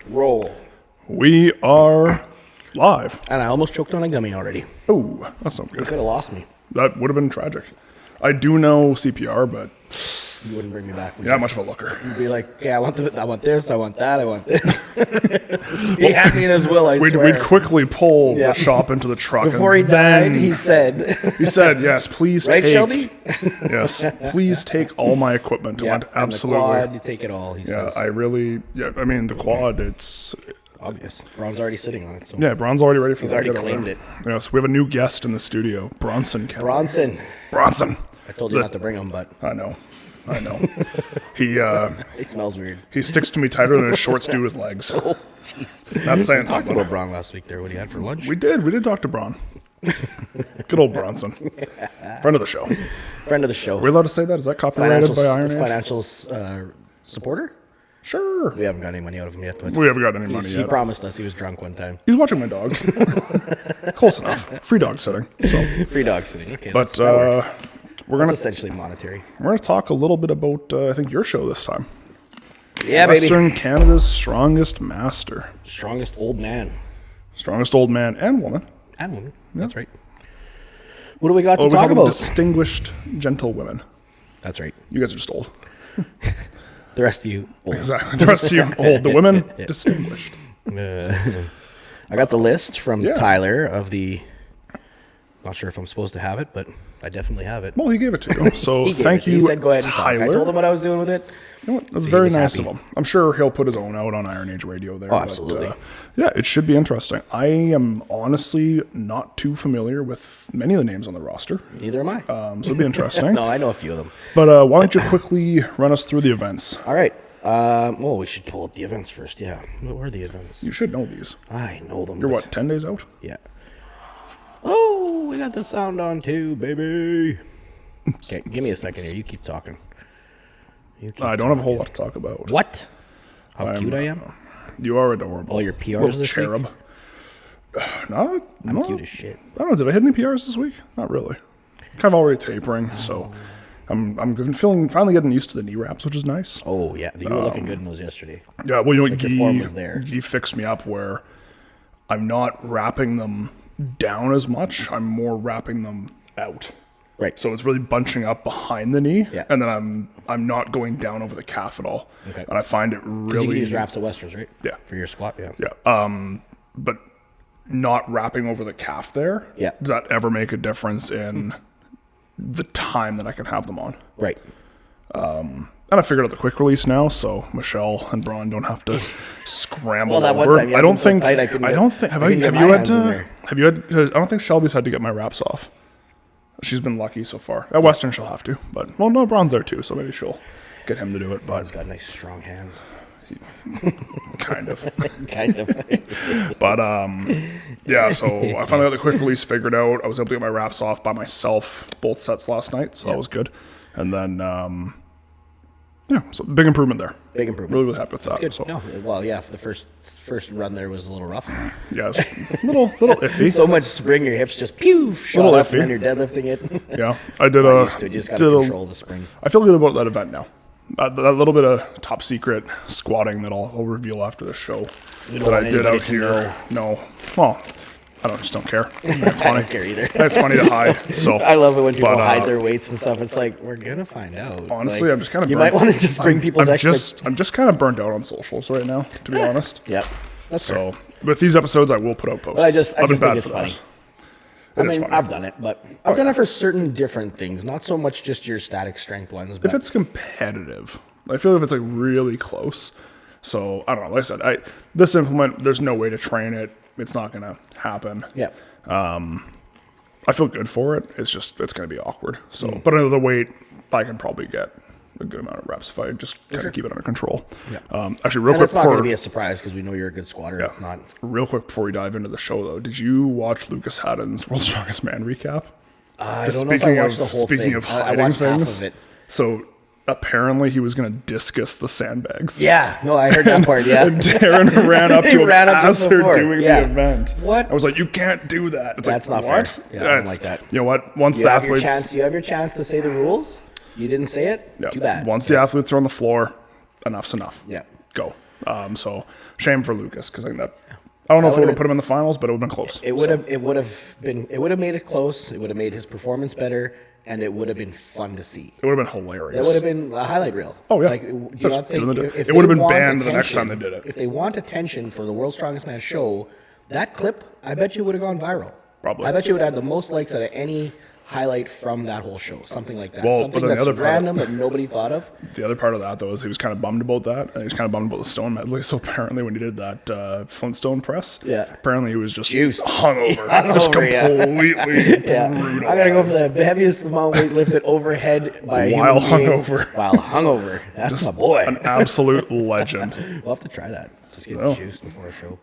Roll. We are live. And I almost choked on a gummy already. Oh, that's not You good. could have lost me. That would have been tragic. I do know CPR, but You wouldn't bring me back. you're not much of a looker. You'd be like, okay, I want this, I want that, I want this. He had me in his will, I swear. We'd quickly pull Yeah. the shop into the truck. Before and he died, then he said, he said, yes, please right, take. Shelby? Yes, please take all my equipment. I Yeah, want and absolutely. the quad, you take it all, he Yeah, says. I mean, the quad, it's. Obvious. Braun's already sitting on it. So. Yeah, Bron's already ready for He's that. already Get over claimed there. it. Yes, we have a new guest in the studio, Bronson. Bronson. I told you not to bring him, but I know. He it smells weird. he sticks to me tighter than his shorts do his legs. Oh, jeez. That's saying Talked something. about Braun last week there, what he had for lunch. We did talk to Bron. Good old Bronson. Friend of the show. Friend of the show. Are we allowed to say that? Is that copyrighted by Iron Age? Financial supporter? Sure. We haven't got any money out of him yet. But We haven't got any money he yet. promised us he was drunk one time. He's watching my dogs. Close enough. Free dog sitting. So, Free dog sitting. Okay, but that works. we're That's gonna essentially monetary. talk a little bit about I think your show this time. Yeah, Western Canada's strongest master, Strongest old man strongest old man and woman. and woman. That's right. What do we got to We talk call them about? distinguished gentlewomen. That's right. You guys are just old. The rest of you, old. Exactly. The rest of you old. The women distinguished. I got the list from Yeah. Tyler of the. Not sure if I'm supposed to have it, but I definitely have it. Well, he gave it to you. So He gave thank it. you, He said, "Go ahead and talk." Tyler. I told him what I was doing with it. You know what? That's So he very was nice happy. of him. I'm sure he'll put his own out on Iron Age Radio there. Oh, absolutely. Yeah, it should be interesting. I am honestly not too familiar with many of the names on the roster, Neither am I. so it'll be interesting. No, I know a few of them. But why don't you quickly run us through the events? All right. Well, we should pull up the events first. Yeah. What were the events? You should know these. I know them. You're but- what, 10 days out? Yeah. Oh, we got the sound on too, baby. Okay, give me a second here. You keep talking. I don't have a whole lot to talk about. What? How I'm, cute I am? You are adorable. All your PRs Little this cherub. week? No, I'm cute as shit. I don't know. Did I hit any PRs this week? Not really. Kind of already tapering, so I'm feeling finally getting used to the knee wraps, which is nice. Oh yeah, you were looking good in those yesterday. Yeah, well, you know, Like your form was there. Guy fixed me up where I'm not wrapping them down as much. I'm more wrapping them out. Right. So it's really bunching up behind the knee, Yeah. and then I'm not going down over the calf at all. Okay. And I find it Because you can really use wraps at Wester's, right? Yeah. For your squat, yeah. yeah. But not wrapping over the calf there. Yeah. Does that ever make a difference in the time that I can have them on? Right. And I figured out the quick release now, so Michelle and Braun don't have to scramble Well, that one over. time you I had don't them so think. tight I couldn't I get- don't think. Have I I? couldn't Have get you my had hands in to? there. Have you had? I don't think Shelby's had to get my wraps off. She's been lucky so far. At Western, she'll have to, but well, no, Braun's there too, so maybe she'll get him to do it. But He's got nice strong hands. kind of. Kind of. But yeah. So I finally got the quick release figured out. I was able to get my wraps off by myself both sets last night, so that was good. And then yeah, so big improvement there. Big improvement. Really, really happy with that. Good. So No, well, yeah, for the first run there was a little rough. yeah, it's a little iffy. So much spring, your hips just pew, shot Little up, iffy. and then you're deadlifting it. Yeah, I did Not a. used to it. You just got did to a- control the spring. I feel good about that event now. That little bit of top secret squatting that I'll reveal after the show don't that I want did anybody out to here. No, well, just don't care. That's I funny. don't care either. That's funny to hide. So I love it when people But, hide their weights and stuff. It's like, we're going to find out. honestly, Like, I'm just kind of. You might want to just bring people's I'm expectations. just kind of burnt out on socials right now, to be honest. Yep. That's fair. So with these episodes, I will put out posts. But I just I've been think bad it's for funny. that. I It is mean, funny. I've done it, but I've done it for certain different things, not so much just your static strength ones. If But it's competitive, I feel if it's like really close. So I don't know. Like I said, this implement, there's no way to train it. It's not going to happen. yeah, I feel good for it. It's going to be awkward. So, but another weight, I can probably get a good amount of reps if I just kind of keep it under control. Yeah. Actually, real and quick it's not going to before, be a surprise because we know you're a good squatter. It's not. real quick before we dive into the show, though, did you watch Lucas Haddon's World's Strongest Man recap? I Just don't know if I watched the whole speaking thing. of I hiding watched half things, of it. so apparently he was going to discus the sandbags. Yeah, no, I heard that part. Yeah, And Darren ran up He to him ran up as just they're before. doing Yeah. the event. What? I was like, you can't do that. It's That's like, not what? fair. Yeah, I don't like that. You know what? Once you the have your athletes, chance. You have your chance to say the rules. You didn't say it. yeah, Too bad. Once the athletes are on the floor, enough's enough. Yeah. Go. So shame for Lucas because I think that. I don't know if it would have put him in the finals, but it would have been close. It would have made it close. It would have made his performance better, and it would have been fun to see. It would have been hilarious. It would have been a highlight reel. Oh, yeah. Like, do you not think if it would have they been want banned the next attention- time they did it. If they want attention for the World's Strongest Man show, that clip, I bet you would have gone viral. Probably. I bet you would have had the most likes out of any highlight from that whole show. Something like that. Well, Something but then the that's other part- random that nobody thought of. The other part of that, though, is he was kind of bummed about that. And he was kind of bummed about the Stone medley. So apparently when he did that Flintstone press, apparently he was just Juiced. hungover. Hungover, Just yeah. completely Yeah, brutal. I gotta go for the heaviest amount weight lifted overhead by a While human being hungover. While hungover. That's my boy. An absolute legend. We'll have to try that. Just get No. juiced before a show.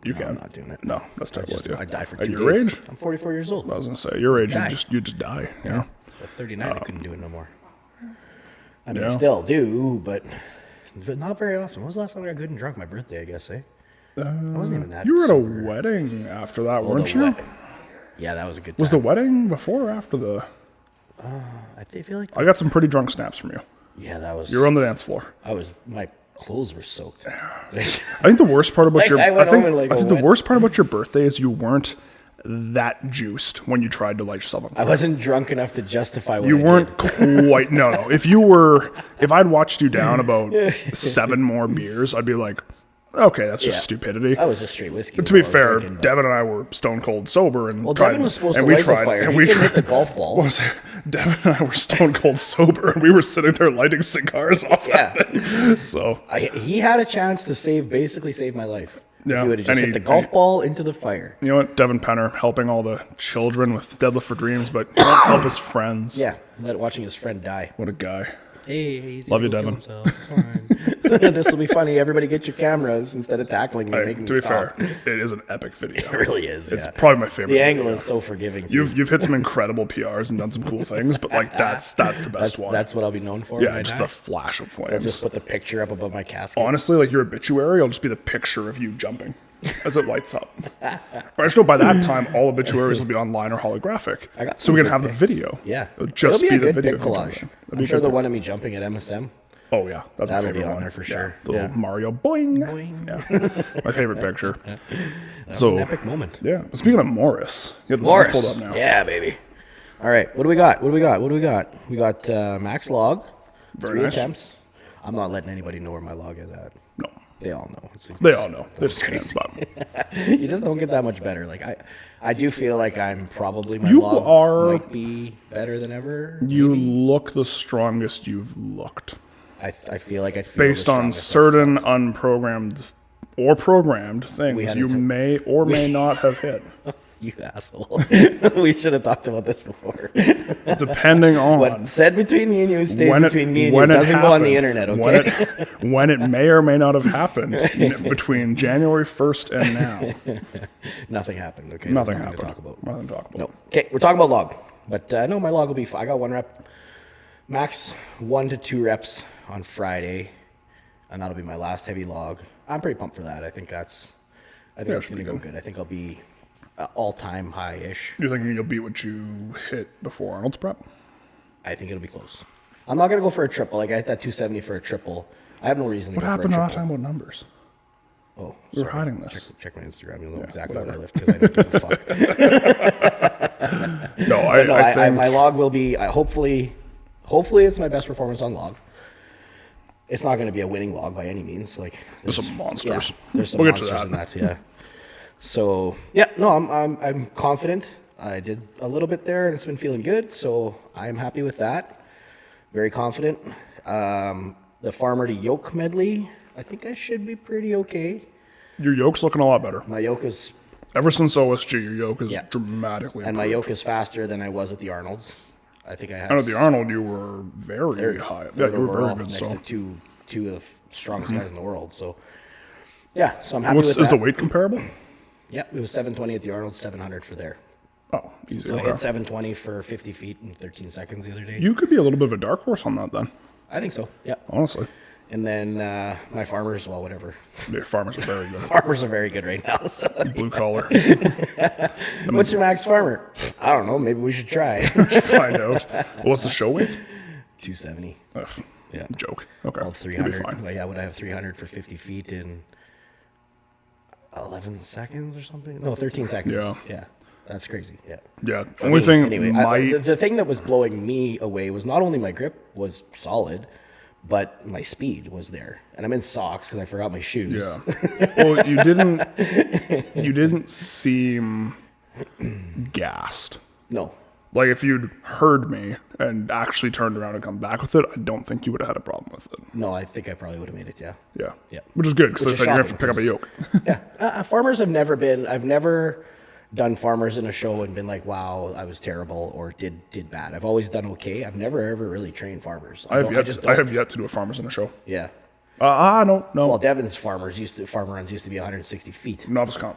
You No, can. I'm not doing it. No, that's a terrible idea. I die for At 2 your days. age? I'm 44 years old. I was going to say, your age, Die. you just die, you know? At 39, I couldn't do it no more. I mean, Yeah. I still do, but not very often. When was the last time I got good and drunk? My birthday, I guess, eh? I wasn't even that You were at a sober. wedding after that, Oh, weren't the you? wedding. Yeah, that was a good time. Was the wedding before or after the... I feel like... I got some pretty drunk snaps from you. Yeah, that was... You were on the dance floor. My clothes were soaked. I think the worst part about Like, your... I went think, home in, like, I a think the wet- worst part about your birthday is you weren't that juiced when you tried to light yourself on I fire. wasn't drunk enough to justify what You I weren't did. quite... No. If I'd watched you down about 7 more beers, I'd be like, okay, that's just Yeah. stupidity. I was just straight whiskey. To be while I was fair, drinking, but- Devin and I were stone cold sober, and Well, tried, Devin was supposed and to we light tried, the fire. and He we couldn't tried. hit the golf ball. What was it? Devin and I were stone cold sober, and we were sitting there lighting cigars off. Yeah. That thing. So He had a chance to basically save my life. Yeah, If he would have just and hit the he- golf ball into the fire. you know what, Devin Penner helping all the children with Deadlift for Dreams, but he won't help his friends. Yeah, watching his friend die. What a guy. Hey, he's Love gonna you, go Devin. kill himself. It's fine. This will be funny. Everybody get your cameras instead of tackling me, Hey, making to me be stop. fair, it is an epic video. It really is. It's yeah. probably my favorite. The angle video. is so forgiving. too. You've hit some incredible PRs and done some cool things, but like that's the best that's, one. That's what I'll be known for. when yeah, I just die. the flash of I'll flames. just put the picture up above my casket. Honestly, like your obituary will just be the picture of you jumping as it lights up. But I just know by that time all obituaries will be online or holographic. I got so we some can have good the pics. video. Yeah, It'll just It'll be, be a the good video. pic collage. That'd I'm be a sure good the pic. one of me jumping at MSM. Oh yeah, that's my That'll be favorite on one. there for sure. The Yeah. little Mario boing. Boing. Yeah. My favorite picture. That's So an epic moment. yeah. Speaking of Morris, you have the lines pulled up now. Yeah, baby. All right, what do we got? We got max log. Very 3 nice. attempts. I'm not letting anybody know where my log is at. No, They all know. they all know. They've It's seen it, crazy. but You just don't get that much better. Like I do feel like I'm probably my You log are- might be better than ever. you look the strongest you've looked. I feel like I feel Based the on strongest certain unprogrammed or programmed things had you it to- may or may not have hit. You asshole. We should have talked about this before. Depending on What's said between me and you stays when between me and you. when It doesn't go on the happened, internet, okay? when it may or may not have happened between January 1st and now. Nothing happened, okay? Nothing There's happened. to talk about. Nothing to talk about. No. Okay, we're talking about log. But no, my log will be fine. I got 1 rep. Max 1 to 2 reps on Friday. And that'll be my last heavy log. I'm pretty pumped for that. I think that's it going should to be go good. good. I think I'll be all-time high-ish. You're thinking you'll beat what you hit before Arnold's prep? I think it'll be close. I'm not going to go for a triple. Like, I hit that 270 for a triple. I have no reason to What go happened for a last triple. time about numbers? Oh, We were sorry. hiding this. Check my Instagram. You'll know exactly whatever. what I lift because I don't give a fuck. No, No, I think my log will be hopefully it's my best performance on log. It's not going to be a winning log by any means. Like there's some monsters. Yeah, there's some We'll get to monsters that. in that. Yeah. So yeah, no, I'm confident. I did a little bit there, and it's been feeling good. So I'm happy with that. Very confident. The farmer to yoke medley, I think I should be pretty okay. Your yoke's looking a lot better. My yoke is Ever since OSG, your yoke is Yeah. dramatically and my improved. yoke is faster than I was at the Arnold's. I think I had. I know at the Arnold, you were very high. Yeah, third you were very overall, good. next So, to two of the strongest guys in the world. So yeah, so I'm happy with is that. the weight comparable? Yeah, it was 720 at the Arnold, 700 for there. Oh, easy. So I Okay. hit 720 for 50 feet in 13 seconds the other day. You could be a little bit of a dark horse on that then, I think so. Yeah. honestly. And then my farmers, well, whatever. The farmers are very good. Farmers are very good right now. So. Blue collar. What's your max farmer? I don't know. Maybe we should try. Find out. What's the show weight? 270. Ugh, Yeah. Joke. Okay. All You'll be 300. fine. Well, yeah, would I have 300 for 50 feet in 11 seconds or something? No, 13 seconds. Yeah. That's crazy. Yeah. Yeah. For Only me, thing anyway, might. the thing that was blowing me away was not only my grip was solid, but my speed was there. And I'm in socks because I forgot my shoes. Yeah. Well, you didn't seem gassed. No. Like if you'd heard me and actually turned around and come back with it, I don't think you would have had a problem with it. No, I think I probably would have made it, yeah. Yeah. Yeah. Which is good because Which I is said you're gonna have to shocking, pick up a yoke. Yeah. Farmers have never been, I've never done farmers in a show and been like, wow, I was terrible or did bad. I've always done okay. I've never ever really trained farmers. I have yet to do a farmers in a show. Yeah. No. Well, Devon's farmer runs used to be 160 feet. Novice comp.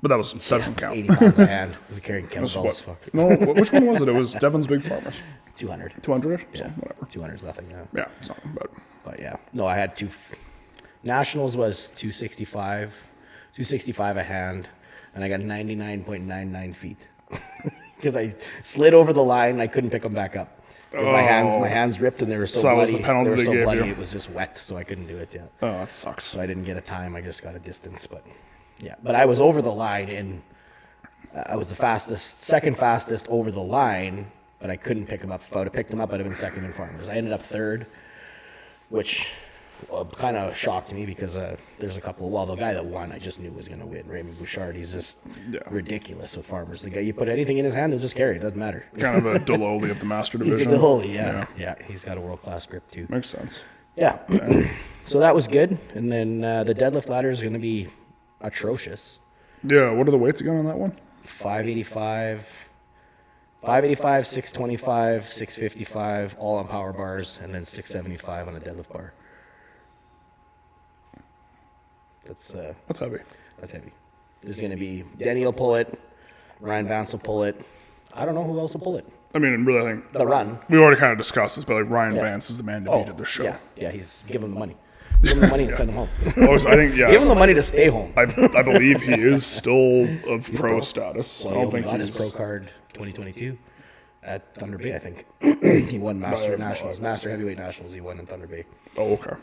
But that doesn't count. 80 pounds a hand. Was carrying That's kettlebells. what- Fuck. No, which one was it? It was Devon's Big Farmers. 200. 200-ish? Yeah. So, whatever. 200 is nothing, yeah. Yeah, something, but But yeah. No, I had Nationals was 265 a hand, and I got 99.99 feet. Because I slid over the line, I couldn't pick them back up. Because my hands ripped and they were so, So that was bloody. the penalty They were they so gave bloody, you. it was just wet, so I couldn't do it yet. oh, that sucks. So I didn't get a time. I just got a distance, but yeah. But I was over the line in. I was the second fastest over the line, but I couldn't pick him up. If I would have picked him up, I'd have been second in farmers. I ended up third, which kind of shocked me because there's a couple. Well, the guy that won, I just knew was going to win. Raymond Bouchard. He's just ridiculous with farmers. The guy, you put anything in his hand, he'll just carry it. Doesn't matter. Kind of a Deloli of the Master He's Division. a Deloli, yeah. He's got a world class grip too. Makes sense. Yeah. So that was good, and then the deadlift ladder is going to be atrocious. Yeah, what are the weights again on that one? 585, 625, 655, all on power bars, and then 675 on a deadlift bar. That's That's heavy. heavy. There's going to be Denny will pull it, Ryan Vance will pull it. I don't know who else will pull it. I mean, really, I think The run. we already kind of discussed this, but like Ryan Yeah. Vance is the man to beat at the show. Yeah, he's give him the money. Give him the money and send him home. I think, yeah. Give him the money to stay home. I believe he is still of pro status. Well, I he don't only think got his he's pro card 2022 at Thunder Bay, I think. He won Master Nationals, Master Heavyweight Nationals. He won in Thunder Bay. Oh, okay.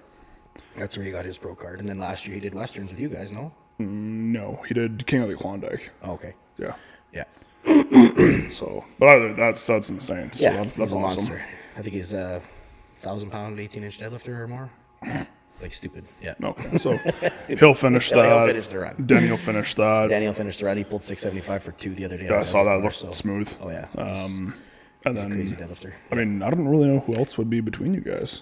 That's where he got his pro card. And then last year he did Westerns with you guys, no? No, he did King of the Klondike. Oh, okay. Yeah. Yeah. So, but that's insane. So Yeah, that's he's a awesome. monster. I think he's a 1,000-pound, 18-inch deadlifter or more. Like stupid. Yeah. Okay, so he'll finish that. He'll finish the run. Danny will finish that. Daniel finished the run. He pulled 675 for 2 the other day. Yeah, on I saw that. It deadlift looked bar, so- smooth. Oh, yeah. And He's a then, crazy deadlifter. I mean, I don't really know who else would be between you guys.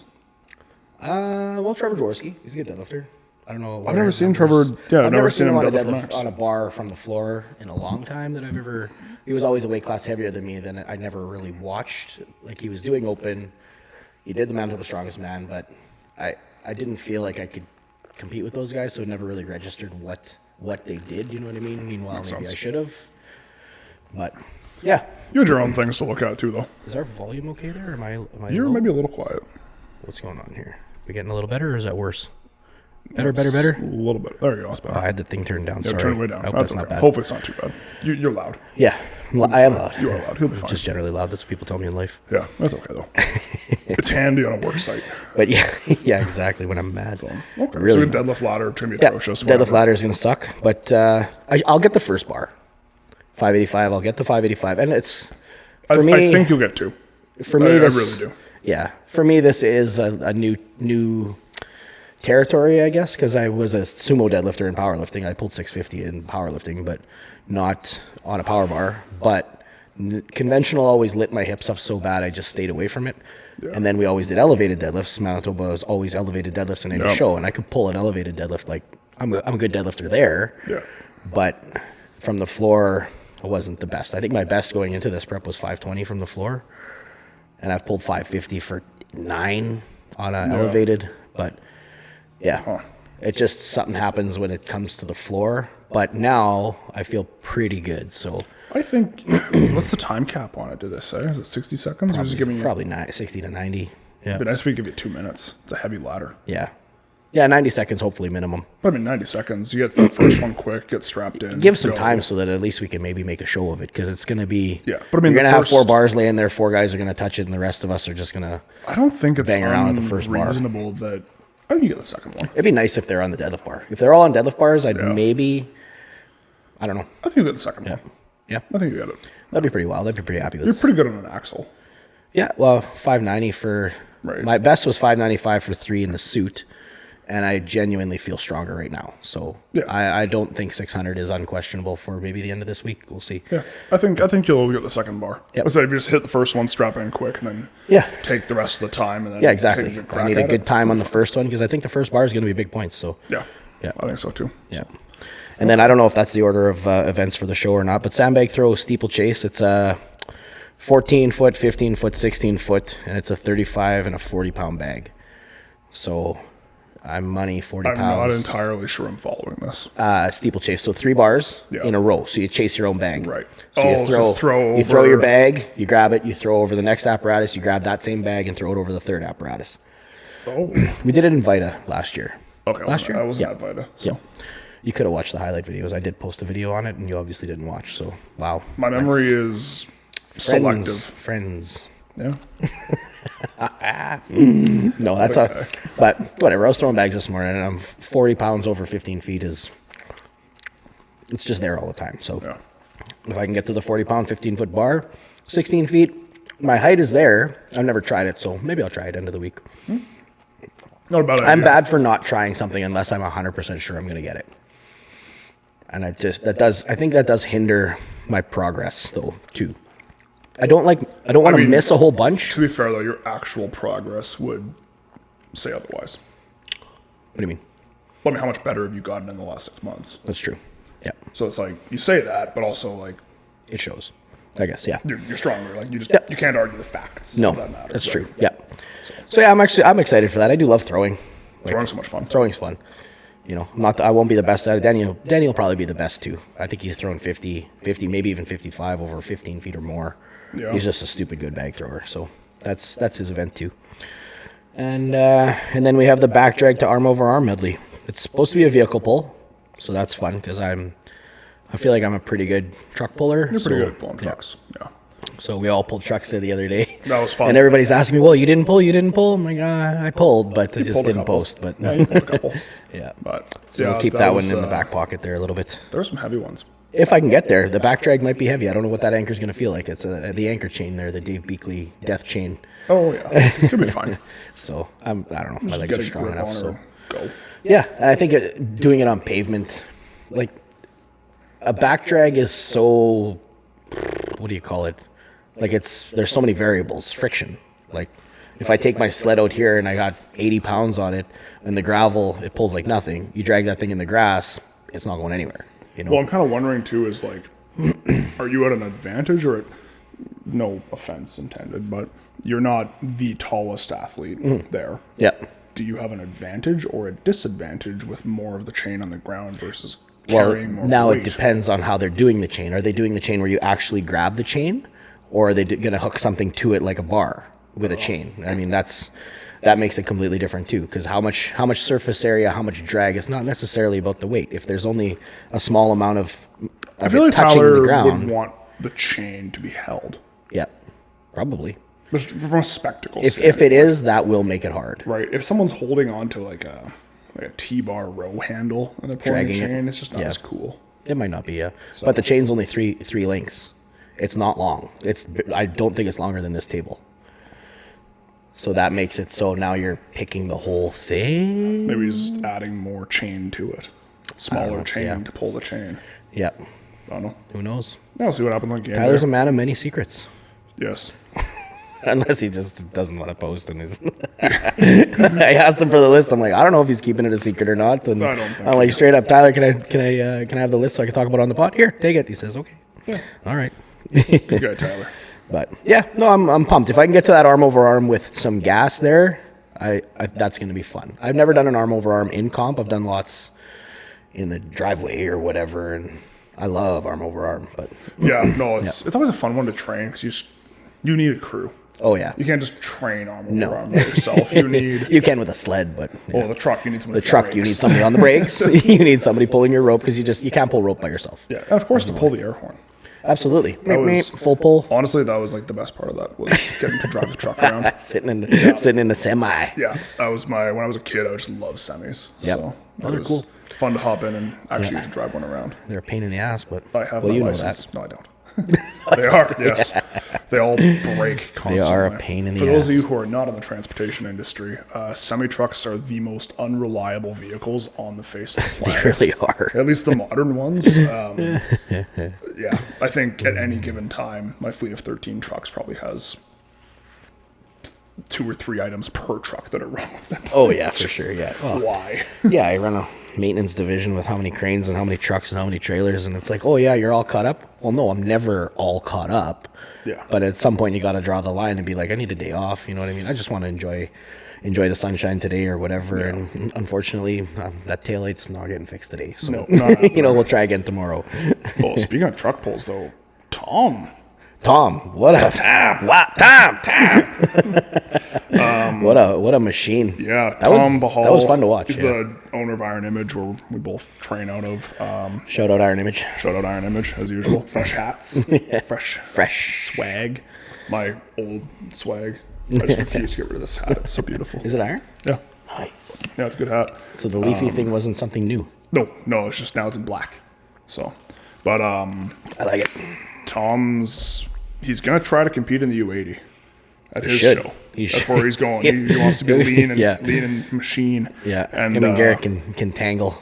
Well, Trevor Jaworski. He's a good deadlifter. I don't know. I've never seen Trevor. Yeah, I've never seen him on a deadlift max. on a bar from the floor in a long time that I've ever. He was always a weight class heavier than me. Then I never really watched. Like he was doing open. He did the Manitoba Strongest Man, but I didn't feel like I could compete with those guys, so it never really registered what they did. You know what I mean? Meanwhile, maybe sense. I should have. But yeah, You had your own things to look at too, though. is our volume okay there? Am I You're low? maybe a little quiet. What's going on here? We getting a little better, or is that worse? Better. A little bit. There you go. That's Oh, better. I had the thing turned down. Yeah, Sorry. turn it way down. I hope That's that's not okay. bad. Hopefully it's not too bad. You're loud. Yeah, I am loud. You are loud. He'll be fine. Just generally loud. That's what people tell me in life. Yeah, that's okay though. It's handy on a work site. But yeah, yeah, exactly. When I'm mad. Okay. Really. So deadlift ladder, it's gonna be Yeah, atrocious. deadlift whatever. ladder is gonna suck, but I'll get the first bar, 585. I'll get the 585, and it's for me. I think you'll get two. For me, I this really do. Yeah, for me, this is a new territory, I guess, because I was a sumo deadlifter in powerlifting. I pulled 650 in powerlifting, but not on a power bar. But conventional always lit my hips up so bad, I just stayed away from it. Yeah. And then we always did elevated deadlifts. Manitoba was always elevated deadlifts in any Yep. show, and I could pull an elevated deadlift. Like I'm a good deadlifter there. Yeah. But from the floor, I wasn't the best. I think my best going into this prep was 520 from the floor, and I've pulled 550 for 9 on a elevated. But yeah, it just something happens when it comes to the floor. But now I feel pretty good. So I think what's the time cap on it? Did they say? Is it 60 seconds? Or is it giving you? probably 60 to 90. Yeah. It'd be nice if we give you 2 minutes. It's a heavy ladder. Yeah. Yeah, 90 seconds, hopefully minimum. But I mean, 90 seconds. You get the first one quick, get strapped in. Give some go. time so that at least we can maybe make a show of it, because it's going to be. Yeah, but I mean, you're going to have first- 4 bars laying there, 4 guys are going to touch it, and the rest of us are just going to. I don't think it's bang around at the first bar. unreasonable that. I think you get the second one. It'd be nice if they're on the deadlift bar. If they're all on deadlift bars, I'd maybe. I don't know. I think you get the second one. Yeah, I think you get it. that'd be pretty wild. I'd be pretty happy with. You're pretty good on an axle. Yeah, well, 590 for. Right. My best was 595 for 3 in the suit, and I genuinely feel stronger right now. So Yeah. I don't think 600 is unquestionable for maybe the end of this week. We'll see. Yeah, I think you'll get the second bar. Yep. I said if you just hit the first one, strap in quick, and then take the rest of the time, and then Yeah, exactly. take a I crack need a at good it. time on the first one because I think the first bar is going to be big points. So Yeah, Yeah. I think so too. yeah. And then I don't know if that's the order of events for the show or not, but sandbag throw steeplechase. It's a 14 foot, 15 foot, 16 foot, and it's a 35 and a 40-pound bag. So I'm money 40 I'm pounds. not entirely sure I'm following this. Steeplechase. So 3 bars Yeah. in a row. So you chase your own bag. Right. So Oh, you so throw, throw you throw over- your bag, you grab it, you throw over the next apparatus, you grab that same bag and throw it over the third apparatus. Oh, We did it in Vita last year. okay. Last year? I wasn't Yeah. at Vita. So. Yeah. You could have watched the highlight videos. I did post a video on it, and you obviously didn't watch. So, wow. My memory is selective. Friends. Yeah. No, that's but whatever. I was throwing bags this morning, and I'm 40 pounds over 15 feet it's just there all the time. So, Yeah. if I can get to the 40-pound, 15-foot bar, 16 feet, my height is there. I've never tried it, so maybe I'll try it end of the week. Not a bad idea. I'm bad for not trying something unless I'm 100% sure I'm going to get it. And I think that does hinder my progress though too. I don't want to mean, miss a whole bunch. To be fair, though, your actual progress would say otherwise. What do you mean? Well, I mean, how much better have you gotten in the last 6 months? That's true. Yeah, So it's like you say that, but also like it shows. I guess, yeah. you're stronger. Like you just Yeah. you can't argue the facts. No, of that matter, that's right? true. Yeah. So yeah, I'm excited for that. I do love throwing. Like, Throwing's so much fun. Throwing's fun. You know, I won't be the best at it. Danny will probably be the best too. I think he's thrown 50, maybe even 55 over 15 feet or more. Yeah. He's just a stupid good bag thrower. So that's his event too. And then we have the back drag to arm over arm medley. It's supposed to be a vehicle pull, so that's fun because I feel like I'm a pretty good truck puller. You're pretty good at pulling trucks. Yeah. So we all pulled trucks there the other day. That was fun. And everybody's asking me, well, you didn't pull? I'm like, I pulled, but I just pulled a didn't couple. post. But Yeah, you pulled a couple. yeah. But So yeah, we'll keep that was, one in the back pocket there a little bit. There are some heavy ones. If I can get there, the back drag might be heavy. I don't know what that anchor's going to feel like. It's the anchor chain there, the Dave Beakley death chain. Oh yeah, it could be fine. So I don't know. My legs Get are a strong grip enough. on So or go. yeah, and I think doing it on pavement, like a back drag is so. What do you call it? Like there's so many variables, friction. Like if I take my sled out here and I got 80 pounds on it, and the gravel it pulls like nothing. You drag that thing in the grass, it's not going anywhere. You know. Well, I'm kind of wondering too. Is like, are you at an advantage or at no offense intended, but you're not the tallest athlete there. Yeah. Do you have an advantage or a disadvantage with more of the chain on the ground versus Well, carrying more now weight? it depends on how they're doing the chain. Are they doing the chain where you actually grab the chain, or are they going to hook something to it like a bar with a chain? I mean, that makes it completely different too. Because how much surface area, how much drag? It's not necessarily about the weight. If there's only a small amount of I feel it like touching Tyler the ground, would want the chain to be held. yeah, probably. Just from a spectacle If standpoint, it is, that will make it hard. right? If someone's holding on to like a T-bar row handle and they're pulling Dragging a it. chain, it's just not Yeah. as cool. It might not be, yeah. But the chain's only three lengths. It's not long. I don't think it's longer than this table. So that makes it so now you're picking the whole thing. Maybe he's adding more chain to it. Smaller know, chain yeah. to pull the chain. Yeah. I don't know. Who knows? Yeah, we'll see what happens on game Tyler's day. a man of many secrets. Yes. Unless he just doesn't want to post in his. I asked him for the list. I'm like, I don't know if he's keeping it a secret or not. And I don't think I'm like, straight up, Tyler, can I have the list so I can talk about it on the pod? Here, take it. He says, okay. Yeah. All right. Good guy, Tyler. But yeah, no, I'm pumped. If I can get to that arm over arm with some gas there, I that's going to be fun. I've never done an arm over arm in comp. I've done lots in the driveway or whatever, and I love arm over arm. But Yeah, no, it's always a fun one to train because you need a crew. Oh, yeah. You can't just train arm over arm by yourself. You need... You can with a sled, but... Yeah. Oh, the truck, you need somebody You need somebody on the brakes. You need somebody pulling your rope because you can't pull rope by yourself. Yeah, and of course to pull the air horn. Absolutely. Was, full pull. Honestly, that was like the best part of that, was getting to drive the truck around. Sitting in the semi. Yeah, that was when I was a kid, I just loved semis. Yep. So Oh, it they're was cool. fun to hop in and actually get to drive one around. They're a pain in the ass, but I have well, my you license. know No, I don't. They are, yes. They all break constantly. They are a pain in the For those ass. of you who are not in the transportation industry, semi-trucks are the most unreliable vehicles on the face of the They planet. really are. At least the modern ones. Yeah, I think at any given time, my fleet of 13 trucks probably has 2 or 3 items per truck that are wrong with it. Oh, yeah, It's for just, sure, yeah. Well, why? Yeah, I run a maintenance division with how many cranes and how many trucks and how many trailers, and it's like, oh yeah, you're all caught up. Well, no, I'm never all caught up. Yeah. But at some point, you got to draw the line and be like, I need a day off. You know what I mean? I just want to enjoy the sunshine today or whatever. Yeah. And unfortunately, that taillight's not getting fixed today. So No, not we'll try again tomorrow. Well, speaking of truck pulls, though, Tom, what a what a machine. Yeah, that was fun to watch. He's the owner of Iron Image, where we both train out of. Shout out Iron Image. Shout out Iron Image, as usual. Fresh hats. Fresh swag. My old swag. I just refuse to get rid of this hat. It's so beautiful. Is it iron? Yeah. Nice. Yeah, it's a good hat. So the leafy thing wasn't something new? No, it's just now it's in black. So, but I like it. He's going to try to compete in the U80 at his should. show. He That's should. where he's going. He wants to be lean and Yeah. lean and machine. Yeah, and him and Garrett can tangle.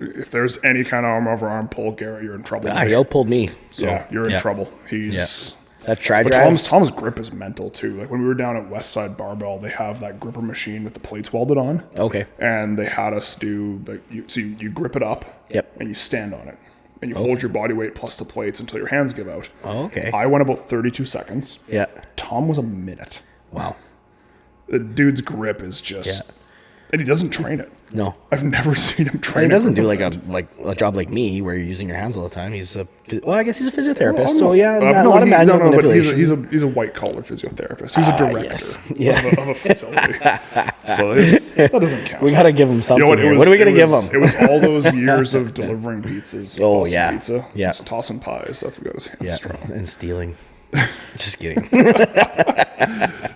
If there's any kind of arm over arm pull, Garrett, you're in trouble. He outpulled me. So yeah, you're in trouble. He's that tri-drive. Tom's grip is mental too. Like when we were down at Westside Barbell, they have that gripper machine with the plates welded on. Okay. And they had us do like you grip it up. Yep. And you stand on it. And you hold your body weight plus the plates until your hands give out. Oh, okay. I went about 32 seconds. Yeah. Tom was a minute. Wow. The dude's grip is just... And he doesn't train it. No. I've never seen him train it. He doesn't do like a job like me where you're using your hands all the time. I guess he's a physiotherapist. So yeah, a lot of manual manipulation. But he's a white collar physiotherapist. He's a director of a facility. So that doesn't count. We got to give him something. What are we going to give him? It was all those years of delivering pizzas. Oh yeah, pizza. Yeah. Tossing pies. That's what got his hands strong. And stealing. Just kidding.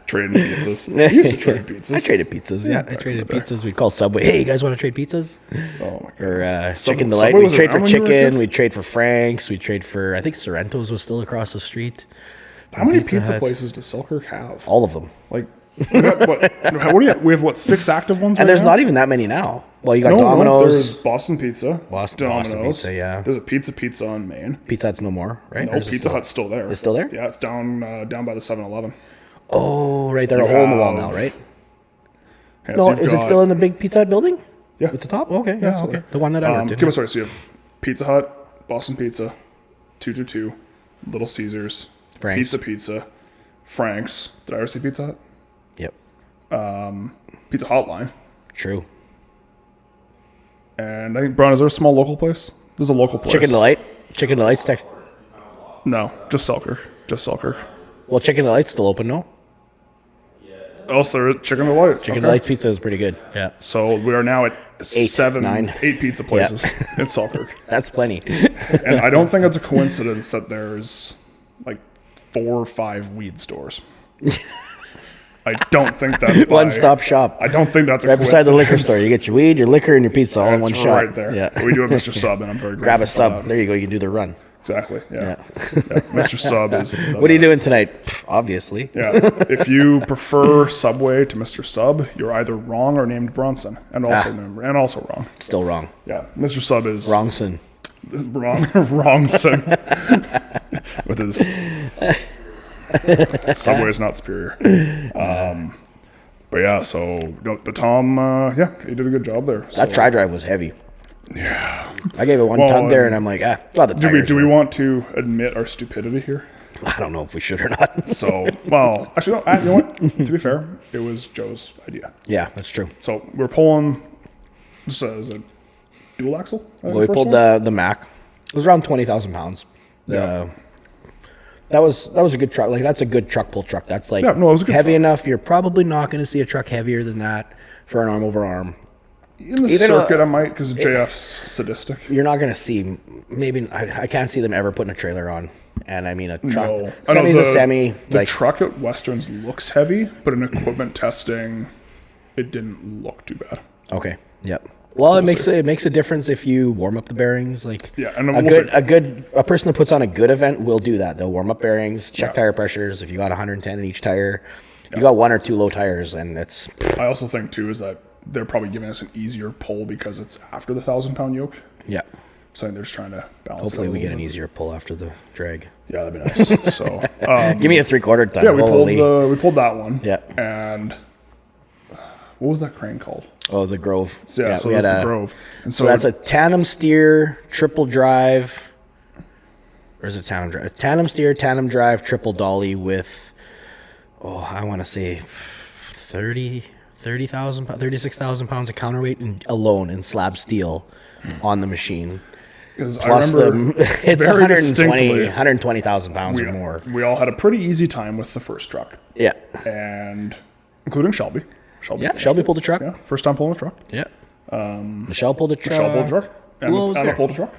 Trading pizzas. You used to trade pizzas. I traded pizzas. Yeah, I traded pizzas. We'd call Subway. Hey, you guys want to trade pizzas? Oh my god. Or Chicken Delight. We'd trade for chicken. We'd trade for Frank's. We'd trade for. I think Sorrento's was still across the street. How many pizza places does Selkirk have? All of them. Like, we have 6 active ones. And there's not even that many now. Well, you got Domino's. There's Boston Pizza. Boston Pizza, yeah. There's a Pizza on Main. Pizza Hut's no more, right? No, Pizza Hut's still there. It's still there? Yeah, it's down by the 7-Eleven. Oh, right. They're a hole in the wall now, right? Yeah, no, is it still in the big Pizza Hut building? Yeah. At the top? Okay. Yeah, okay. There. The one that I worked in. Give us sorry. So you have Pizza Hut, Boston Pizza, 222, Little Caesars, Frank's. Pizza, Frank's. Did I ever say Pizza Hut? Yep. Pizza Hotline. True. And I think, Brian, is there a small local place? There's a local place. Chicken Delight. Chicken Delight's text. No, just Selkirk. Just Selkirk. Well, Chicken Delight's still open, no? Oh, so there is Chicken Delight. Chicken Delight's pizza is pretty good. Yeah. So we are now at 8 pizza places in Selkirk. That's plenty. And I don't think it's a coincidence that there's like 4 or 5 weed stores. I don't think that's one-stop shop. I don't think that's a right beside the liquor coincidence. store. You get your weed, your liquor, and your pizza all in one shot. Right there. Yeah. We do have Mr. Sub, and I'm very grateful. Grab a for sub. that. There you go. You can do the run. Exactly. Yeah. Mr. Sub is. What are you doing tonight? Pff, obviously. Yeah. If you prefer Subway to Mr. Sub, you're either wrong or named Bronson, and also wrong. Still wrong. Yeah. Mr. Sub is Wrongson. Wrongson. With his. Subway is not superior. But yeah, but Tom, he did a good job there. That tri-drive was heavy. Yeah. I gave it one tug there, and I'm like, do we want to admit our stupidity here? I don't know if we should or not. So, well, actually, no, you know what? To be fair, it was Joe's idea. Yeah, that's true. So we're pulling, is it dual axle? Well, we pulled the Mac. It was around 20,000 pounds. The that was a good truck. Like, that's a good truck pull truck. That's like Yeah, no, it was a good heavy truck. enough. You're probably not going to see a truck heavier than that for an arm over arm. In the Even, circuit, I might, because JF's sadistic. You're not going to see, maybe, I can't see them ever putting a trailer on. And I mean, a truck, No. semi's a semi. The Like, truck at Westerns looks heavy, but in equipment testing, it didn't look too bad. okay, yep. Well, we'll it makes a difference if you warm up the bearings. Like, Yeah, and a person that puts on a good event will do that. They'll warm up bearings, check tire pressures. If you got 110 in each tire, you got 1 or 2 low tires, and it's I also think, too, is that they're probably giving us an easier pull because it's after the 1,000-pound yoke. yeah. So I think they're just trying to balance Hopefully, it out we a get little an bit. easier pull after the drag. Yeah, that'd be nice. So, Give me a 3/4 ton. yeah, we Holy. pulled that one. Yeah. And what was that crane called? Oh, the Grove. Yeah, so we that's had the Grove. And So that's a tandem steer, triple drive. Where's a tandem drive? Tandem steer, tandem drive, triple dolly with, I want to say 36,000 pounds of counterweight alone in slab steel on the machine. because I Plus remember it's very 120, distinctly, 120,000 pounds or more. we all had a pretty easy time with the first truck, Yeah. and including Shelby. Yeah, Shelby pulled the truck. Yeah, first time pulling a truck. Yeah. Michelle pulled the truck. Michelle pulled the truck. Who else was Emma there? pulled the truck.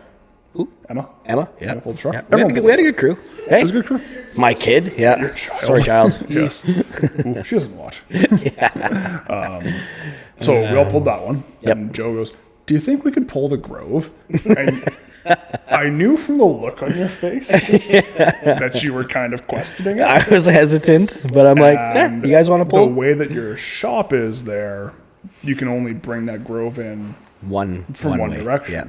Who? Emma. Emma? Yeah. Emma pulled the truck. Yeah. Everyone We had a good crew. Hey, It was a good crew. my kid. Yeah. Child. Sorry, child. Yes. Ooh, she doesn't watch. So we all pulled that one. Yep. And Joe goes, "Do you think we could pull the Grove?" And I knew from the look on your face that you were kind of questioning it. I was hesitant, but I'm like, And you guys want to the pull? way that your shop is there, you can only bring that Grove in One from one way. direction. Yeah.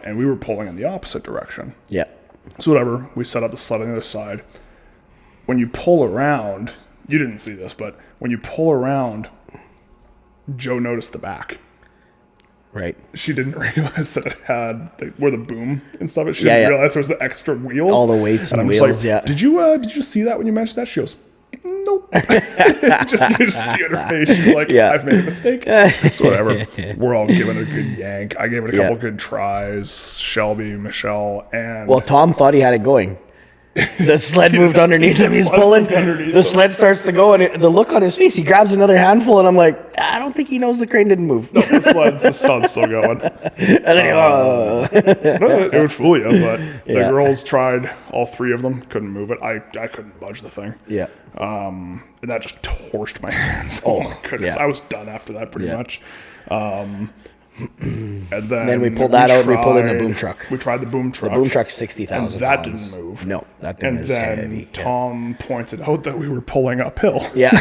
And we were pulling in the opposite direction. Yeah. So whatever, we set up the sled on the other side. When you pull around, you didn't see this, but when you pull around, Joe noticed the back. Right. She didn't realize that it had where the boom and stuff is. She Yeah, didn't yeah. realize there was the extra wheels. All the weights and I'm just wheels, like, yeah. Did you see that when you mentioned that? She goes, nope. just you just see on her face. She's like, Yeah. I've made a mistake. So whatever. We're all giving it a good yank. I gave it a couple Yeah. good tries. Shelby, Michelle, and Well, Tom thought he had it going. The sled moved underneath him. He's sled pulling. moved underneath The him. sled starts to go, and the look on his face, he grabs another handful, and I'm like, I don't think he knows the crane didn't move. the sun's still going. And then No, it would fool you, but the Yeah. girls tried all 3 of them, couldn't move it. I couldn't budge the thing. yeah. And that just torched my hands. Oh my goodness. yeah. I was done after that pretty Yeah. much. And then We pulled that out, and we pulled in the boom truck. We tried the boom truck. Boom truck's 60,000 And that pounds. didn't move. No, that thing And is then heavy. Tom pointed out that we were pulling uphill. Yeah.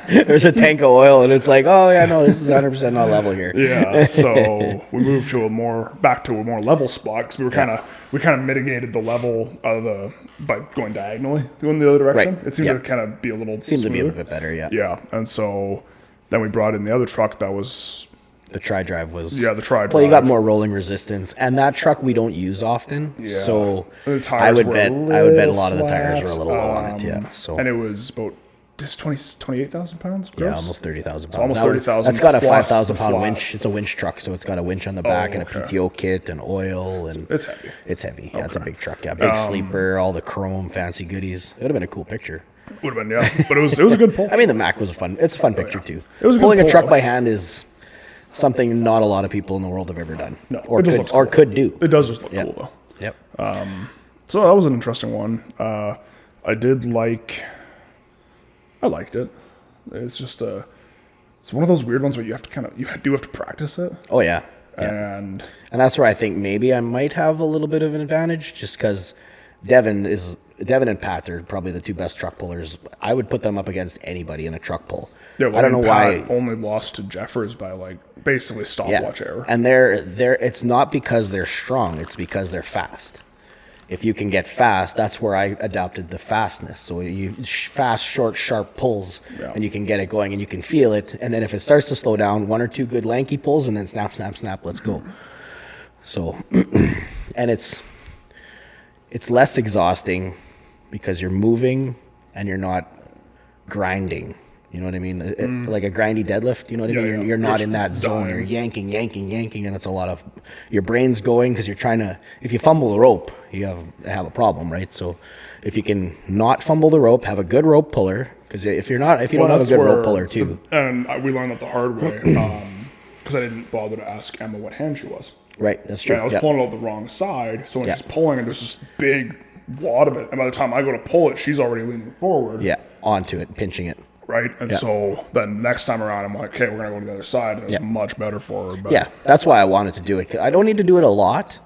There's a tank of oil, and it's like, oh, yeah, no, this is 100% not level here. Yeah, so we moved to back to a more level spot because we kind of mitigated the level by going diagonally, going the other direction. Right. It seemed Yeah. to kind of be a little Seems to be a smoother. bit better, yeah. Yeah, and so then we brought in the other truck that was The tri-drive was... the tri-drive. Well, you got more rolling resistance, and that truck we don't use often, so The tires I would were bet a lot of the tires were a little low flat, on it, yeah. So and it was about just 28,000 pounds. yeah, gross? almost 30,000 pounds. almost That one- 30,000 That's got a plus 5,000 the pound flat. winch. It's a winch truck, so it's got a winch on the back and a okay. PTO kit and oil, and It's heavy. It's heavy. Yeah, it's a Okay. big truck. Yeah, big sleeper, all the chrome, fancy goodies. It would have been a cool picture. Would have been, yeah, but it was a good pull. I mean, the Mac was a fun. It's a fun picture too. It was a good Pulling a pull, truck though. by hand is something not a lot of people in the world have ever done. No, or it just could looks or cool. could do. It does just look Yeah. cool though. Yep. So that was an interesting one. I liked it. It's just it's one of those weird ones where you do have to practice it. Oh yeah. Yeah. And And that's where I think maybe I might have a little bit of an advantage, just because Devin and Pat are probably the 2 best truck pullers. I would put them up against anybody in a truck pull. yeah, well, I don't know why. Pat only lost to Jeffers by basically stopwatch error. And they're it's not because they're strong, it's because they're fast. If you can get fast, that's where I adopted the fastness. So you fast, short, sharp pulls, Yeah. and you can get it going, and you can feel it. And then if it starts to slow down, 1 or 2 good lanky pulls, and then snap, snap, snap, let's go. So, and it's less exhausting because you're moving and you're not grinding. You know what I mean? Like a grindy deadlift. You know what I mean? yeah. You're not You're in that just zone. dying. You're yanking, and it's a lot of your brain's going because you're trying to. If you fumble the rope, you have a problem, right? So if you can not fumble the rope, have a good rope puller. Because if you don't have a good rope puller too, We learned that the hard way because I didn't bother to ask Emma what hand she was. right? That's true. And I was Yep. pulling it out the wrong side, so when Yeah. she's pulling, and there's this big wad of it, and by the time I go to pull it, she's already leaning forward. Yeah, onto it, pinching it. Right, and Yeah. so then next time around, I'm like, okay, we're gonna go to the other side, and it's Yeah. much better for her. But Yeah, that's why I wanted to do it. I don't need to do it a lot.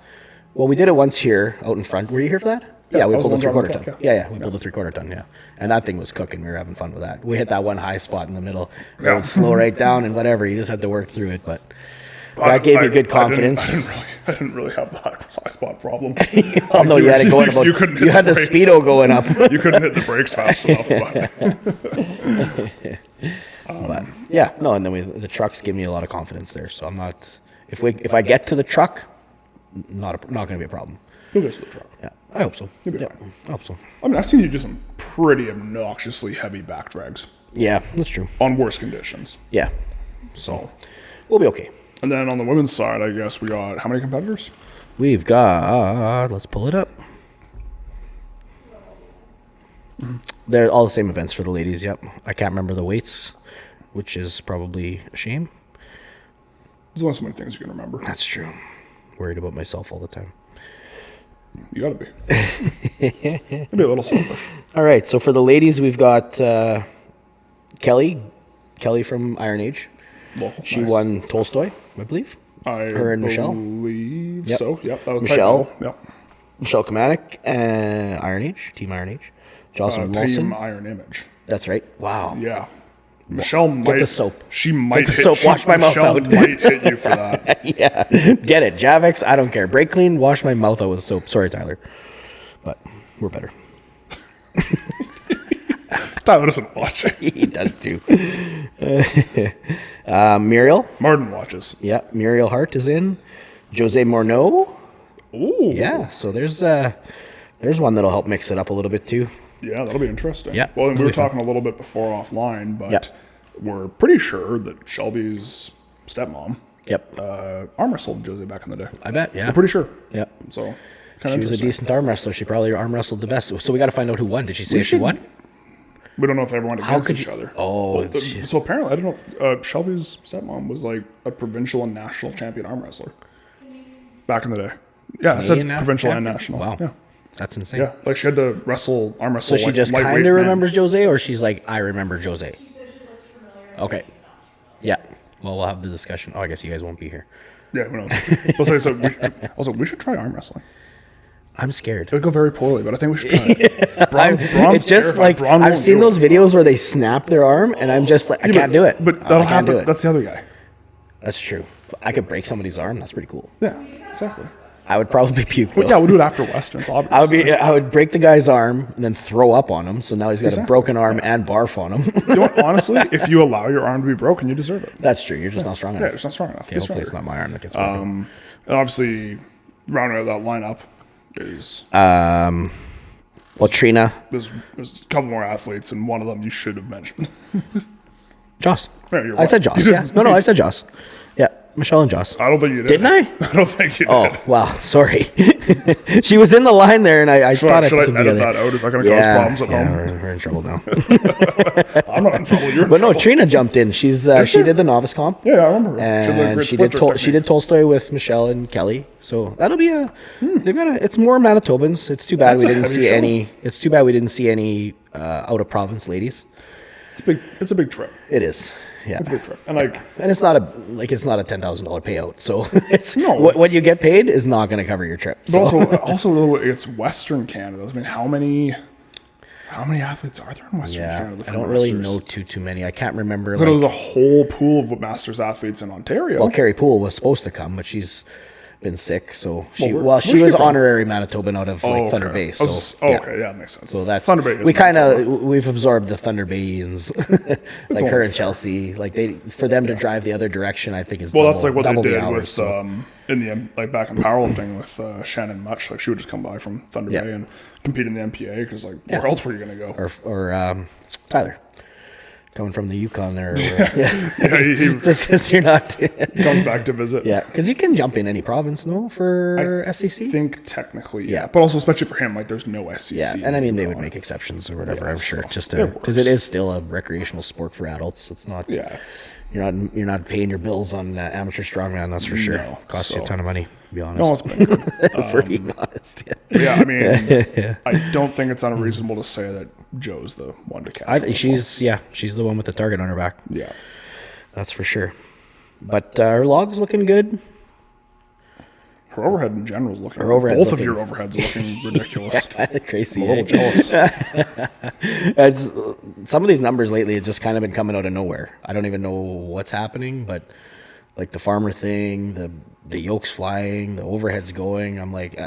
Well, we did it once here out in front. Were you here for that? Yeah, we I was pulled a the one 3/4 driving ton. the truck, Yeah, we pulled a 3/4 ton. Yeah, and that thing was cooking. We were having fun with that. We hit that one high spot in the middle. It Yeah. would slow right down and whatever. You just had to work through it, but that gave me good confidence. I didn't really have the high spot problem. Oh no, you had it going about. You couldn't hit You had the brakes. speedo going up. You couldn't hit the brakes fast enough. But But yeah, no, and then the trucks give me a lot of confidence there. So I'm not. If I get to the truck, not going to be a problem. you'll get to the truck. Yeah, I hope so. You'll be Yeah, fine. I hope so. I mean, I've seen you do some pretty obnoxiously heavy back drags Yeah, that's true. on worse conditions. Yeah, So, we'll be okay. and then on the women's side, I guess we got how many competitors? We've got. Let's pull it up. They're all the same events for the ladies. Yep. I can't remember the weights, which is probably a shame. There's only so many things you can remember. That's true. Worried about myself all the time. You gotta be. Maybe a little selfish. All right. So for the ladies, we've got Kelly from Iron Age. Local. She Nice. won Tolstoy, I believe. Her and Michelle? believe Yep. so. Yep, that was Michelle? tight battle. Michelle Kamanik, Iron Age, Team Iron Age. Jocelyn Yep. Wilson. Team Iron Image. That's right. Wow. Yeah. Michelle might the soap. She might the hit, soap, wash my mouth Michelle out. might hit you for that. Yeah. Get it. Javex, I don't care. Break clean, wash my mouth out with soap. Sorry, Tyler. But we're better. Tyler doesn't watch it. He does too. Muriel. Martin watches. Yeah. Muriel Hart is in. Jose Morneau. Ooh. Yeah. So there's one that'll help mix it up a little bit too. Yeah, that'll be interesting. Yeah, Well, and we that'll were be fun. talking a little bit before offline, but Yep. we're pretty sure that Shelby's stepmom Yep. arm wrestled Josie back in the day. I bet. Yeah. We're pretty sure. Yep. So, She kind of was a decent arm wrestler. She probably arm wrestled the best. So we got to find out who won. Did she say if she won? We don't know if everyone against could each you- other. Oh, Well, it's- so apparently, I don't know. Shelby's stepmom was like a provincial and national champion arm wrestler back in the day. Yeah, I said Canadian provincial and champion? national. Wow. Yeah, That's insane. yeah. Like she had to arm wrestle. So she like, just lightweight kind of men. remembers Jose, or she's like, I remember Jose. Okay. Yeah. Well, we'll have the discussion. Oh, I guess you guys won't be here. Yeah, who knows? Also, we should try arm wrestling. I'm scared. It would go very poorly, but I think we should try it. Braun's It's just terrified. like Braun I've won't seen do those it. videos where they snap their arm, and I'm just like, I can't do it. But I that'll can't happen. do it. That's the other guy. That's true. I could break somebody's arm. That's pretty cool. Yeah, exactly. I would probably puke. But though. yeah, we'll do it after Westerns, obviously. I would break the guy's arm and then throw up on him. So now he's got a Exactly. broken arm and barf on him. You know what? Honestly, if you allow your arm to be broken, you deserve it. That's true. You're just not strong Yeah, enough. it's not strong enough. Okay, Be hopefully it's stronger. not my arm that gets broken. And obviously, rounding out that lineup is Well, Trina, there's a couple more athletes, and one of them you should have mentioned. Joss. Yeah, you're I said right. Joss. Yeah. No, I said Joss. Yeah, Michelle and Joss. I don't think you did. Didn't I? I don't think you did. Oh, wow. Sorry. She was in the line there, and I thought I Should put I them edit together. that out? Is that going to cause problems at yeah, home? we're in trouble now. I'm not in trouble. You're in But no, trouble. Trina jumped in. She did the novice comp. Yeah, I remember her. She had, like, And great she did splinter she did Tolstoy with Michelle and Kelly. So that'll be they've got it's more Manitobans. It's too bad That's we a didn't heavy see show. any. It's too bad we didn't see any out of province ladies. It's a big trip. It is. Yeah. It's a big trip. And like, And it's not a $10,000 payout. So it's No. what you get paid is not going to cover your trip. but So. also it's Western Canada. I mean, how many athletes are there in Western Yeah, Canada? I don't really know too many. I can't remember. So there was Like, a whole pool of Masters athletes in Ontario. well, Carrie Poole was supposed to come, but she's been sick. So she where's she she was from? honorary Manitoban out of like Thunder Bay. So okay, yeah, that makes sense. So that's Thunder Bay. is we kind Manitoba. of we've absorbed the Thunder Bayans, like her only and Chelsea. Like for them to drive the other direction, I think is Well, double, that's like what they double the did hours. with So. in the like back in powerlifting with Shannon Much. Like she would just come by from Thunder Yeah. Bay and compete in the MPA because like Yeah. where else were you going to go? or Tyler. coming from the Yukon there. Yeah, he Just because you're not. comes back to visit. Yeah, because you can jump in any province, no, for SCC? I think technically, yeah. Yeah. But also, especially for him, like there's no SCC. Yeah, and I mean, they would make exceptions or whatever, I'm sure, so just it to, works. because it is still a recreational sport for adults. It's not, Yeah, it's you're not paying your bills on amateur strongman, that's for sure. No, Costs you a so- ton of money, to be honest. no, it's been good. For being honest. Yeah, I mean, I don't think it's unreasonable to say that Joe's the one to catch. She's the one with the target on her back. Yeah. That's for sure. But her log's looking good. Her overhead in general is looking. Her overhead's Both of looking- your overheads are looking ridiculous. Kind of crazy. I'm a little Eh? jealous. Some of these numbers lately have just kind of been coming out of nowhere. I don't even know what's happening, but like the farmer thing, the yokes flying, the overheads going. I'm like,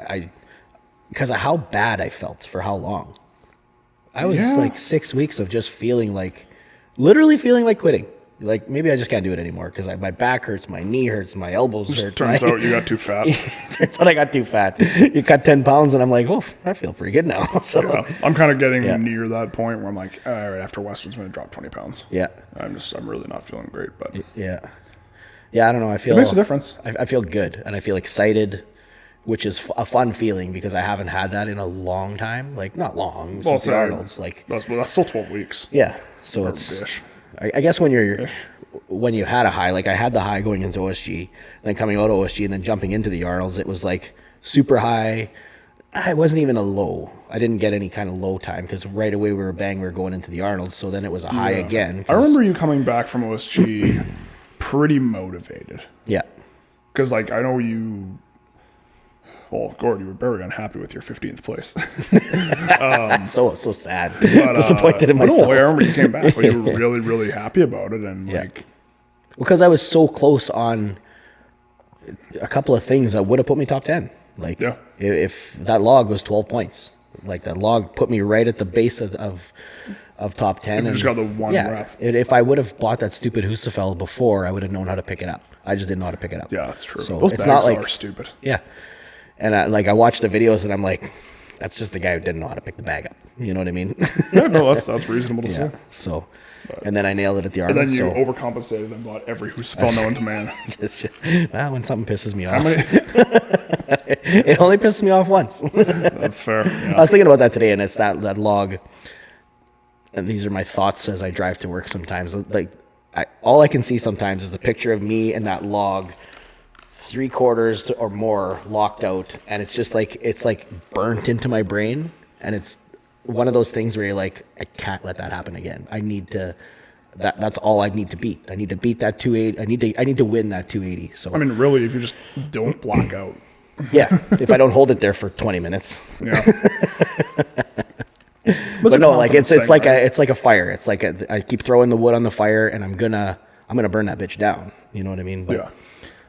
because of how bad I felt for how long. I was Yeah. like 6 weeks of just literally feeling like quitting. Like maybe I just can't do it anymore because my back hurts, my knee hurts, my elbows hurt. Turns out you got too fat. Turns out I got too fat. You cut 10 pounds and I'm like, oh, I feel pretty good now. So Yeah. I'm kind of getting Yeah. near that point where I'm like, all right, after Western's going to drop 20 pounds. yeah, I'm really not feeling great, but it yeah. I don't know. I feel makes a difference. I feel good and I feel excited, which is a fun feeling because I haven't had that in a long time. Like not long since the Arnold's. Like That's still 12 weeks. yeah. So it's Ish. I guess when you had a high, like I had the high going into OSG, then coming out of OSG and then jumping into the Arnold's, it was like super high. It wasn't even a low. I didn't get any kind of low time because right away we were going into the Arnold's. So then it was a high again. I remember you coming back from OSG pretty motivated. Yeah. Because, like, I know you... Well, Gord, you were very unhappy with your 15th place. So sad. Disappointed in I myself. remember you came back, but you were really, really happy about it. And, like... Because I was so close on a couple of things that would have put me top 10. Like Yeah. if that log was 12 points, like that log put me right at the base of top 10. You just got the one rep. If I would have bought that stupid Husafel before, I would have known how to pick it up. I just didn't know how to pick it up. Yeah, that's true. So Those it's bags not like are stupid. Yeah. And I watched the videos and I'm like, that's just the guy who didn't know how to pick the bag up. You know what I mean? Yeah, no, that's reasonable to Yeah. say. So, and then I nailed it at the And Arnold. then you So overcompensated and bought every Husafel known to man. it's just, when something pisses me How off, many? it only pisses me off once. That's fair. I Yeah. was thinking about that today, and it's that log. And these are my thoughts as I drive to work sometimes. Like, all I can see sometimes is the picture of me and that log, 3/4 or more locked out, and it's like burnt into my brain, and it's one of those things where you're like, I can't let that happen again. I need to. That's all I need to beat. I need to beat that 280. I need to win that 280. So I mean, really, if you just don't black out. yeah, if I don't hold it there for 20 minutes. Yeah. But no, like it's like a. it's like a fire. It's like I keep throwing the wood on the fire, and I'm gonna burn that bitch down. You know what I mean? But Yeah.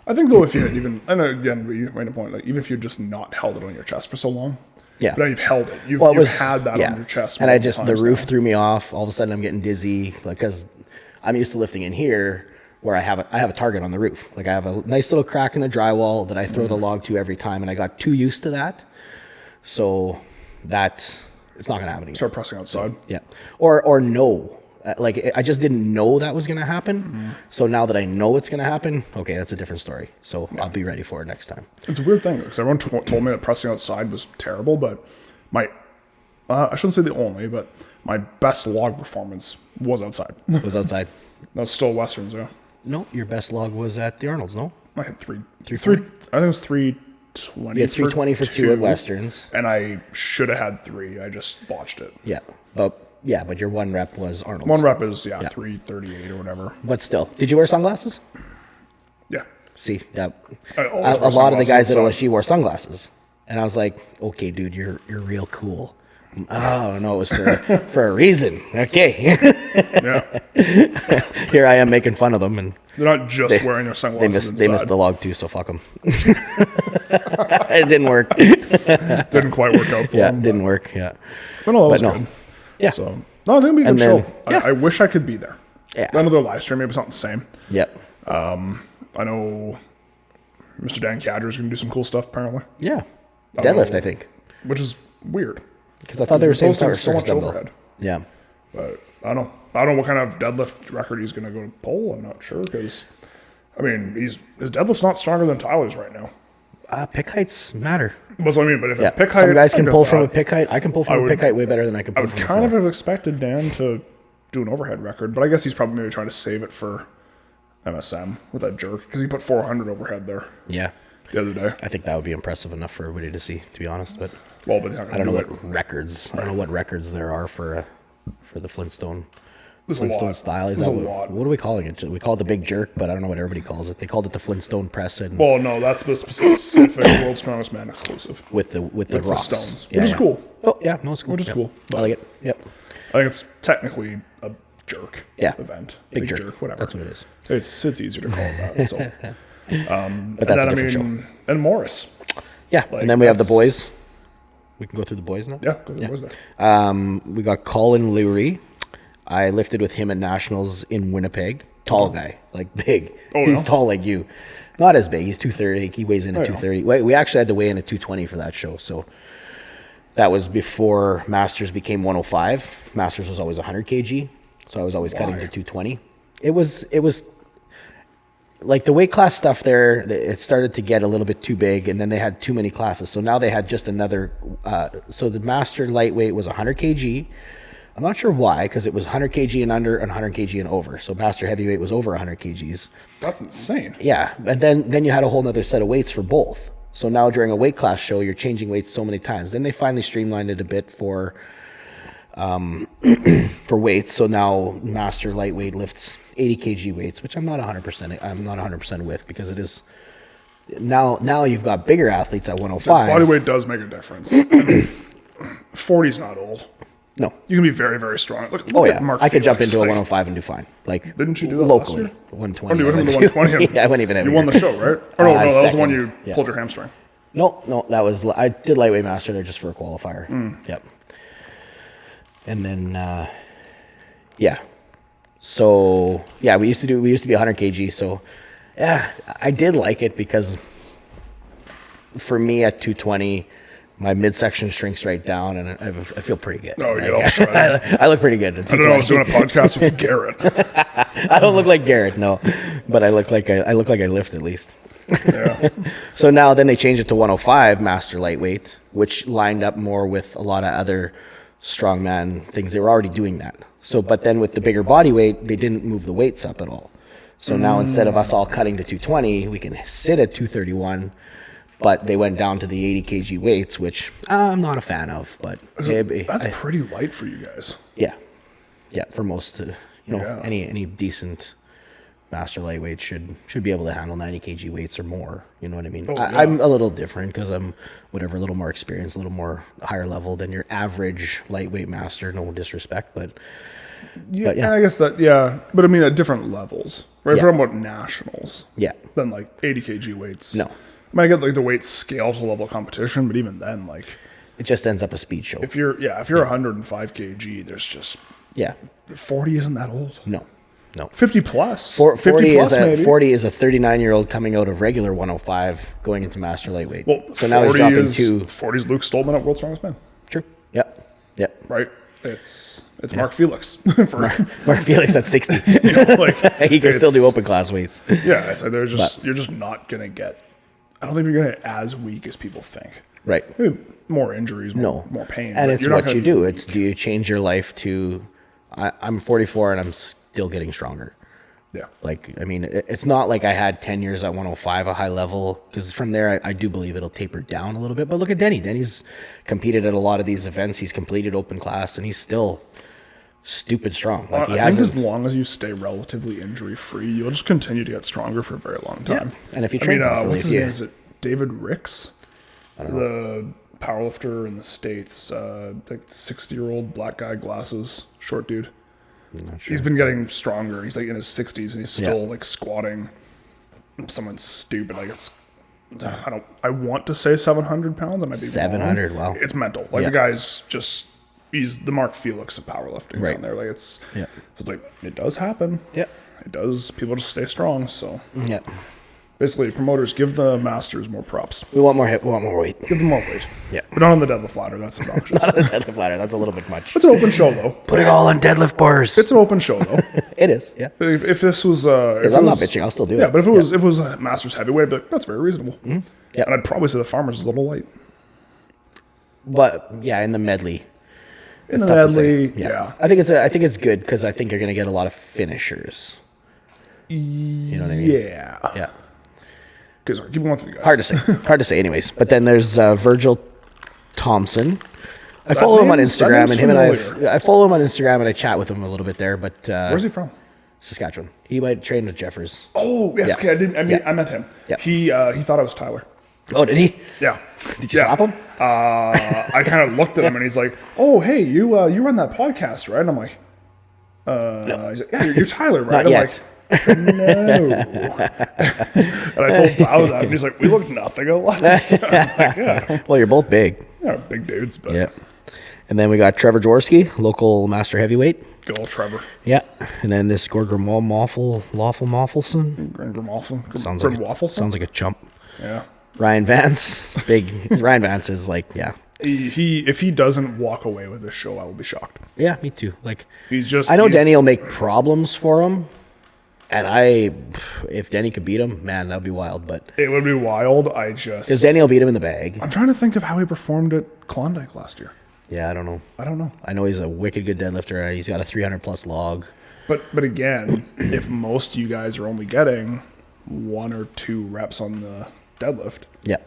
I think, though, if you had even, and again, you made a point, like, even if you just not held it on your chest for so long, yeah. but now you've held it. You've had that on your chest. And I multiple just, the times roof now. threw me off. All of a sudden I'm getting dizzy, like, cause I'm used to lifting in here where I have a target on the roof. Like I have a nice little crack in the drywall that I throw the log to every time. And I got too used to that. So that it's not going to happen again. Start pressing outside. Yeah. Or no. Like I just didn't know that was going to happen. Mm-hmm. So now that I know it's going to happen, okay, that's a different story. So I'll be ready for it next time. It's a weird thing, because everyone told me that pressing outside was terrible, but I shouldn't say the only, but my best log performance was outside. It was outside. That's still Westerns, yeah. No, your best log was at the Arnold's, no? I had three. I 320? think it was 320. Yeah, 320 for two at Westerns. And I should have had 3. I just botched it. Yeah. But your one rep was Arnold's. One rep is 338 or whatever. But still. Did you wear sunglasses? Yeah. See, that I always a wear lot of the guys at sunglasses, OSG wore sunglasses. And I was like, okay, dude, you're real cool. Oh, no, it was for a reason. Okay. Yeah. Here I am making fun of them. And They're not just wearing their sunglasses they missed inside. the log too, so fuck them. It didn't work. Didn't quite work out for Yeah, them. it didn't work. Yeah. But no, that was no. good. Yeah. So, no, I think it'll be a And good then- show. yeah. I wish I could be there. Yeah. Another live stream, maybe it's not the same. Yep. I know Mr. Dan Cadger is going to do some cool stuff, apparently. Yeah. Deadlift, I think. Which is weird. Because I thought they were saying Posting so much dumbbell. overhead. Yeah. But I don't know. I don't know what kind of deadlift record he's going to go to pull. I'm not sure because, I mean, his deadlift's not stronger than Tyler's right now. Pick heights matter. That's what I mean. But if Yeah, it's pick height, some guys can I pull get from a that. pick height. I can pull from a pick height way better than I can I pull would from a kind of floor. have expected Dan to do an overhead record, but I guess he's probably maybe trying to save it for MSM with that jerk because he put 400 overhead there Yeah. the other day. I think that would be impressive enough for everybody to see, to be honest. But Well, but he's not I don't know gonna do what records. I don't know what records there are for the Flintstone. There's a Flintstone lot. style. Is There's that a lot. what are we calling it? We call it the big jerk, but I don't know what everybody calls it. They called it the Flintstone press and Well, no, that's the specific World's Strongest Man exclusive. with the rocks, stones, Yeah, which is yeah. cool. Oh yeah, no, it's cool. Which is Yep. cool. I like it. Yep. I think it's technically a jerk Yeah. event. Big jerk. whatever. That's what it is. It's easier to call it that. So, But that's a different show. and Morris. Yeah, like, and then we have the that's- boys. We can go through the boys now. Yeah, what was that? We got Colin Lowry. I lifted with him at Nationals in Winnipeg. Tall guy, like big. Oh, He's yeah? tall like you. Not as big. He's 230. He weighs in at yeah. 230. We actually had to weigh in at 220 for that show. So that was before Masters became 105. Masters was always 100 kg. So I was always cutting to 220. It was like the weight class stuff there, it started to get a little bit too big, and then they had too many classes. So now they had just another. So the master lightweight was 100 kg. I'm not sure why, because it was 100 kg and under and 100 kg and over. So master heavyweight was over 100 kgs. That's insane. Yeah, and then you had a whole other set of weights for both. So now during a weight class show, you're changing weights so many times. Then they finally streamlined it a bit for weights. So now master lightweight lifts 80 kg weights, which I'm not 100% with, because it is now you've got bigger athletes at 105. Body weight does make a difference. 40's not old. No. You can be very, very strong. Look Oh at yeah, Mark I could jump Felix, into a like, 105 and do fine. Like Didn't you do that locally? last year? 120. Oh, you went I into went to. 120. Yeah, I went even. You won the show, right? Or no, that was the one second. you Yeah. pulled your hamstring. No, that was I did lightweight master there just for a qualifier. Yep. And then yeah. So yeah, we used to be 100 kg. So yeah, I did like it because for me at 220, my midsection shrinks right down, and I feel pretty good. Oh, you Like, get all shredded. I look pretty good. At I don't know. I was 220. doing a podcast with Garrett. I don't look like Garrett, no, but I look like I lift at least. Yeah. So now then they changed it to 105 master lightweight, which lined up more with a lot of other strongman things. They were already doing that. So, but then with the bigger body weight, they didn't move the weights up at all. So now instead of us all cutting to 220, we can sit at 231. But they went down to the 80 kg weights, which I'm not a fan of. But That's pretty light for you guys. yeah, for most, Yeah. any decent master lightweight should be able to handle 90 kg weights or more. You know what I mean? Oh, yeah. I'm a little different because I'm a little more experienced, a little more higher level than your average lightweight master. No disrespect, but Yeah, yeah. and I guess that, yeah. But I mean, at different levels. Right? If Yeah. we're talking about nationals, yeah, then like 80 kg weights. No. I mean, I get like the weights scale to level competition, but even then, like, it just ends up a speed show. if you're 105 kg, there's just Yeah, 40 isn't that old. no. 50 plus. 40 50 is plus maybe. 40 is a 39-year-old coming out of regular 105 going into master lightweight. Well, so now he's dropping to 40 is Luke Stoltman at World's Strongest Man, true. Yep. right? It's Mark Felix. For, Mark Felix at 60. like, He can still do it's- open class weights. Yeah, it's like you're just not gonna get. I don't think you're gonna get as weak as people think. Right. Maybe more injuries, more pain. And but it's you're not what gonna you be do. weak. It's do you change your life to I'm 44 and I'm still getting stronger. Yeah. Like, I mean, it's not like I had 10 years at 105, a high level, because from there, I do believe it'll taper down a little bit. But look at Denny. Denny's competed at a lot of these events. He's completed open class, and he's still stupid strong. Like, he I think hasn't. as long as you stay relatively injury free, you'll just continue to get stronger for a very long time. And if you train properly, what's if his you- name? Is it David Ricks? The powerlifter in the States, like 60-year-old black guy, glasses, short dude. I'm not sure. He's been getting stronger. He's like in his 60s and he's still Yeah. like squatting someone stupid. Like I want to say 700 pounds. I might be 700, wrong. wow. It's mental. Like Yeah. the guy's just, he's the Mark Felix of powerlifting Right. down there. Like it's Yeah. like, it does happen. Yep. It does. People just stay strong. So Yeah. basically promoters give the masters more props. We want more weight. Give them more weight. Yeah. But not on the deadlift ladder. That's obnoxious. Not on the deadlift ladder. That's a little bit much. It's an open show, though. Put it all on deadlift bars. It's an open show, though. It is, yeah. If this was, if I'm it not was- bitching. I'll still do it. Yeah, but if it was a Masters heavyweight, I'd be like, that's very reasonable. Yeah. And I'd probably say the Farmers is a little light. But yeah, in the medley. In the tough to say. medley, yeah. I think it's good because I think you're going to get a lot of finishers. You know what I mean? Yeah. Yeah. Okay, sorry, keep going through you guys. Hard to say anyways. But then there's Virgil Thompson. I follow him on name's- that Instagram, name's and familiar. I follow him on Instagram, and I chat with him a little bit there. But Where's he from? Saskatchewan. He might train with Jeffers. Oh, yes, Yeah. okay, I met him. Yeah. He thought I was Tyler. Oh, did he? Yeah. Did you slap him? I kind of looked at him and he's like, "Oh, hey, you run that podcast, right?" And I'm like, He's like, "Yeah, you're Tyler, right?" Not I'm yet. like, "No." And I told Tyler that, and he's like, "We look nothing alike." I'm like, yeah, Well, you're both big. yeah, big dudes, but Yeah. And then we got Trevor Jaworski, local master heavyweight. good old Trevor. Yeah. And then this Gordon Moffelson. Sounds Sounds like a chump. yeah. Ryan Vance. Ryan Vance is like, yeah. He if he doesn't walk away with this show, I will be shocked. Yeah, me too. Like, He's just. I know he's- Denny will make problems for him. And if Denny could beat him, man, that'd be wild. But It would be wild. because Denny will beat him in the bag. I'm trying to think of how he performed at Klondike last year. Yeah, I don't know. I don't know. I know he's a wicked good deadlifter. He's got a 300 plus log. But again, if most of you guys are only getting 1 or 2 reps on the deadlift, Yeah.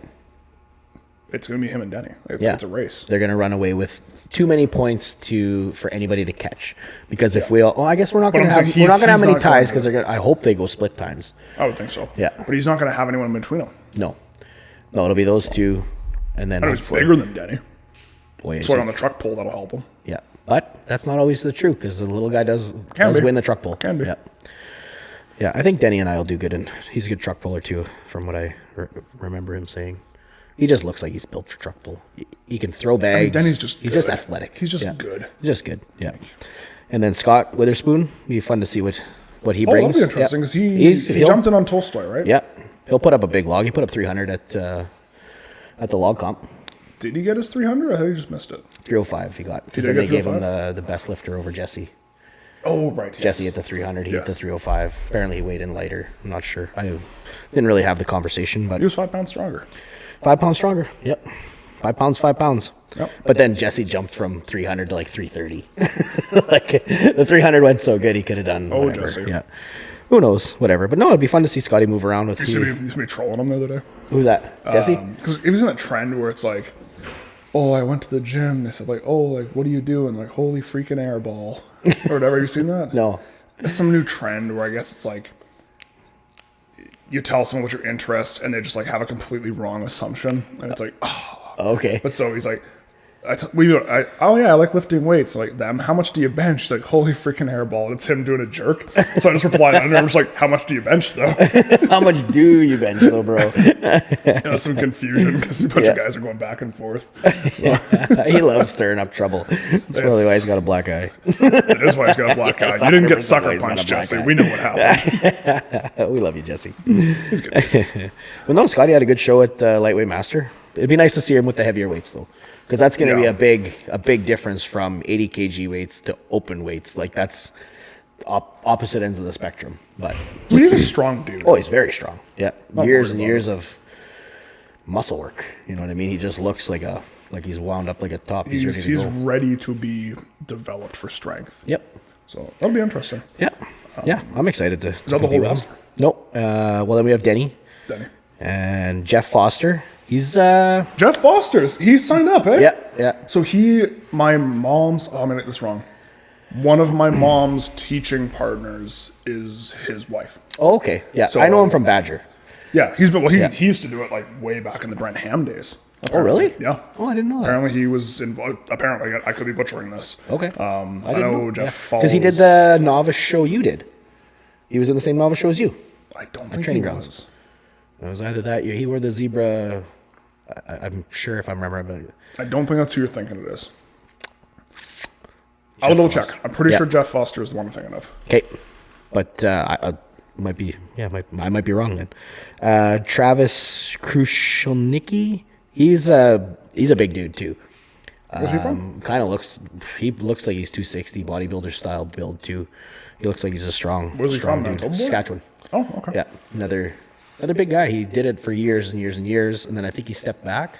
it's going to be him and Denny. It's a race. They're going to run away with too many points for anybody to catch. Because if we all, well, I guess we're not But going to I'm have saying he's many not going ties to- because I hope they go split times. I would think so. Yeah. But he's not going to have anyone in between them. No, it'll be those two, and then I know he's hopefully- bigger than Denny. Boy, is So he- on the truck pull, that'll help him. yeah, but that's not always the truth because the little guy does be. win the truck pull. Can be. Yeah. Yeah, I think Denny and I will do good, and he's a good truck puller too, from what I remember him saying. He just looks like he's built for truck pull. He can throw bags. Denny's just he's good. just athletic. He's just Yeah. good. He's just good. Yeah. And then Scott Witherspoon, be fun to see what he Oh, brings. that'll be interesting because he he'll- jumped in on Tolstoy, right? Yeah, he'll put up a big log. He put up 300 at the log comp. Did he get his 300? I think he just missed it. 305 he got. Because Did then he they get gave him 305? the best lifter over Jesse. Oh, right. yes. Jesse at the 300, he hit the Yes. 305. Apparently he weighed in lighter. I'm not sure. I didn't really have the conversation, but He was 5 pounds stronger. 5 pounds stronger. Yep. 5 pounds, 5 pounds. Yep. But then Jesse jumped from 300 to like 330. Like the 300 went so good he could have done Oh, whatever. Jesse. Yeah. Who knows? Whatever. But no, it'd be fun to see Scotty move around with You see me trolling him the other day? who's that? Jesse? Because it was in that trend where it's like, oh, I went to the gym. They said like, oh, like what do you do? And like, holy freaking air ball or whatever. Have you seen that? No. It's some new trend where I guess it's like you tell someone what your interest and they just like have a completely wrong assumption, and it's like, oh. Okay. But so he's like, oh yeah, I like lifting weights. Like them, how much do you bench? He's like, holy freaking airball. And it's him doing a jerk. So I just replied under. I'm just like, how much do you bench though? How much do you bench though, bro? Some confusion because a bunch of guys are going back and forth. He loves stirring up trouble. That's probably why he's got a black eye. It is why he's got a black eye. You didn't get sucker He's got a punched, black Jesse. eye. We know what happened. We love you, Jesse. He's good. Well, no, Scotty had a good show at Lightweight Master. It'd be nice to see him with the heavier weights, though, because that's going to Yeah. be a big difference from 80 kg weights to open weights. Like that's opposite ends of the spectrum. But He's a strong dude. oh, he's very strong. Yeah, Not years worried and about years of muscle work. You know what I mean? He just looks like he's wound up like a top. He's ready to He's go. ready to be developed for strength. Yep. So that'll be interesting. Yeah. Yeah. I'm excited to. Is that the whole roster? No. Well, then we have Denny Denny. and Jeff Foster. He's Jeff Foster's. He signed up, eh? yeah. So my mom's, oh, I'm going to get this wrong. One of my mom's teaching partners is his wife. Oh, okay. Yeah. So- I know him from Badger. Yeah, he used to do it like way back in the Brent Ham days. Oh, really? Yeah. Oh, I didn't know that. Apparently he was involved. Apparently, I could be butchering this. Okay. I didn't know Jeff because he did the novice show you did. He was in the same novice show as you. I don't think Training he Grounds. was. It was either that year. He wore the zebra. I'm sure if I remember. But I don't think that's who you're thinking it is. I'll double check. I'm pretty Yeah. sure Jeff Foster is the one I'm thinking of. okay, but I might be. Yeah, I might be wrong then. Travis Krushelnicki. He's a big dude too. Where's he from? He looks like he's 260 bodybuilder style build too. He looks like he's a strong, Where's he strong from, dude. Manitoba? Saskatchewan. Oh, okay. Yeah, another big guy. He did it for years and years and years, and then I think he stepped back.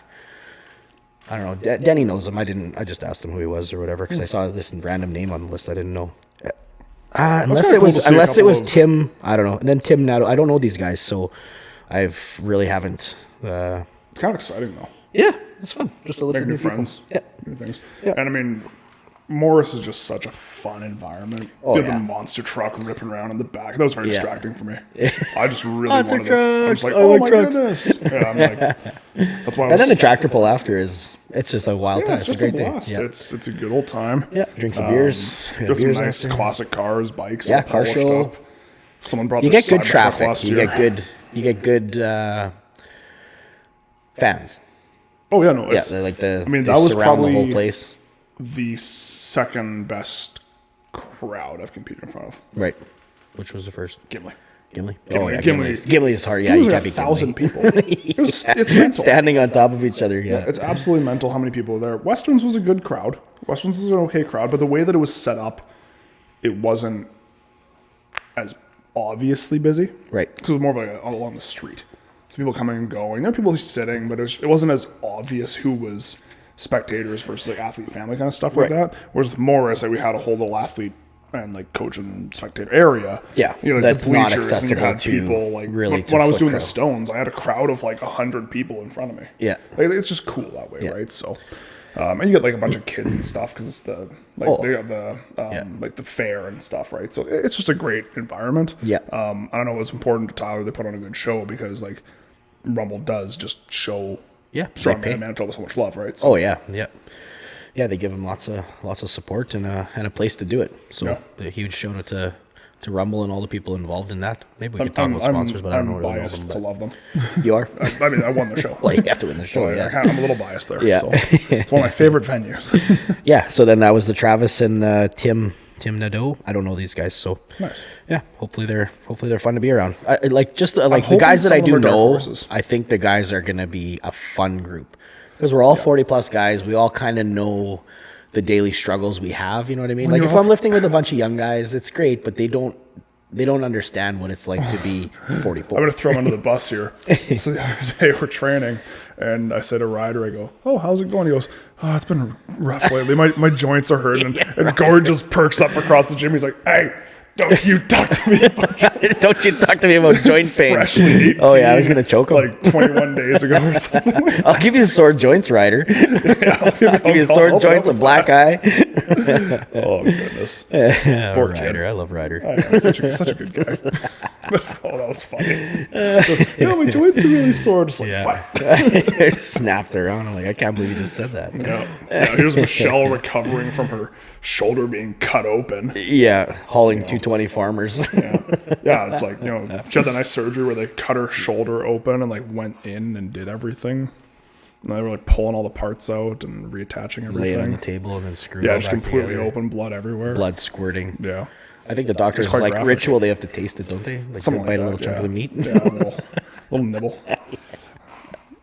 I don't know. Denny knows him. I just asked him who he was or whatever because I saw this random name on the list I didn't know. Unless kinda cool to see a it was couple of- Tim. I don't know. And then Tim Nato. I don't know these guys, so I've really haven't. It's kind of exciting though. Yeah, it's fun. Just to look Make at new people. friends. Yeah. New things. Yeah. And I mean, Morris is just such a fun environment. Oh, You had yeah. the monster truck ripping around in the back. That was very Yeah. distracting for me. I just really Monster wanted to. I was trucks, like, I oh like my trucks. goodness. Yeah, I'm like, that's why I And was. then the tractor pull after it's just a wild time. it's just a great blast. day. Yeah. It's a good old time. Yeah, drink some beers. Yeah, Got some beers nice after. classic cars, bikes. Yeah, all car polished show. up. Someone brought You their get good Cybertruck traffic. last You year. get good fans. Oh yeah, no, Yeah, it's they're like the. I mean, they that was surround the whole probably place. the second best crowd I've competed in front of. Right. Which was the first? Gimli. Gimli. Gimli- Oh yeah, Gimli- Gimli is hard. Yeah, It was you like can't be 1,000 Gimli. people. It's mental. Standing on top of each other. Yeah. It's absolutely mental how many people were there. Westerns was a good crowd. Westerns was an okay crowd, but the way that it was set up, it wasn't as obviously busy. Right. Because it was more of like along the street. So people coming and going. There were people sitting, but it wasn't as obvious who was spectators versus like athlete family kind of stuff like Right. that. Whereas with Morris, like we had a whole little athlete and like coach and spectator area. Yeah, you know, that's the not bleachers, and you accessible had to people like really to when I was foot doing the crowd. Stones, I had a crowd of like 100 people in front of me. Yeah. Like, it's just cool that way, Yeah. right? So, and you get like a bunch of kids and stuff because it's the like Oh. they got the like the fair and stuff, right? So it's just a great environment. Yeah. I don't know. It was important to Tyler. They put on a good show because like Rumble does just show Yeah, strong they pay. man Manitoba so much love, right? So, Oh yeah, yeah, yeah. They give him lots of support and a place to do it. So Yeah. a huge shout out to Rumble and all the people involved in that. Maybe we could talk about sponsors, but I don't know I'm really know biased them. to But love them. you are. I mean, I won the show. Well, you have to win the show. So Yeah. I'm a little biased there. Yeah. So it's one of my favorite venues. Yeah. So then that was the Travis and Tim Nadeau. I don't know these guys, so Nice. yeah. Hopefully they're fun to be around. Like the hoping guys that some I of them do are dark know. horses. I think the guys are gonna be a fun group because we're all 40 plus guys. We all kind of know the daily struggles we have. You know what I mean? Like if I'm lifting with a bunch of young guys, it's great, but they don't understand what it's like to be 44. I'm going to throw him under the bus here. So the other day we're training, and I said to Ryder, I go, "Oh, how's it going?" He goes, "Oh, it's been rough lately. My joints are hurting." And Gord just perks up across the gym. He's like, "Hey, don't you talk to me about Don't you talk to me about joint pain. freshly 18, Oh yeah, I was gonna choke him. like 21 days ago or something." I'll give you sore joints, Ryder. I'll give you sore I'll joints, a help black eye. Oh goodness, poor kid. Ryder, I love Ryder. I know, such a good guy. Oh, that was funny. Just, yeah, my joints are really sore. Just like, what? Snapped around. I'm like, I can't believe you just said that. Yeah. Here's Michelle recovering from her shoulder being cut open. Yeah, hauling 220 farmers. Yeah, it's like, she had that nice surgery where they cut her shoulder open and like went in and did everything. And they were like pulling all the parts out and reattaching Lay it on everything. the table and then screw Yeah, it just back completely together. open, blood everywhere. Blood squirting. Yeah. I think the doctors quite like graphic. ritual. They have to taste it, don't they? Like Something bite like a little that, chunk of the meat. Yeah, a little nibble.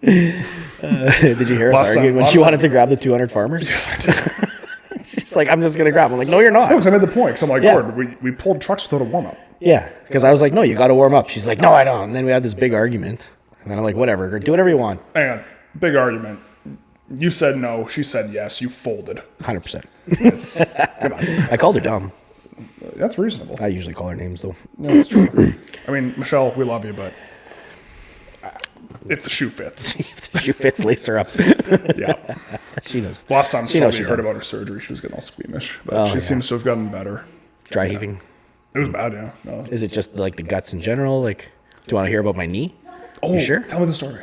Did you hear us Last arguing time- when last she time- wanted to grab the 200 farmers? Yes, I did. She's like, I'm just gonna grab. I'm like, no, you're not. Because I made the point. Because I'm like, Yeah. Gord, we pulled trucks without a warm up. Yeah, because I was like, no, you got to warm up. She's like, no, I don't. And then we had this big argument. And then I'm like, whatever, do whatever you want. Hang on. Big argument. You said no. She said yes. You folded. 100%. Come on. I called her dumb. That's reasonable. I usually call her names though. That's true. I mean, Michelle, we love you, but if the shoe fits. If the shoe fits, lace her up. Yeah. She knows. Last time She knows she she heard done. about her surgery, she was getting all squeamish. But Oh, she yeah. seems to have gotten better. Dry heaving. It was bad, yeah. No. Is it just like the guts in general? Like, do you want to hear about my knee? Oh, You sure? Tell me the story.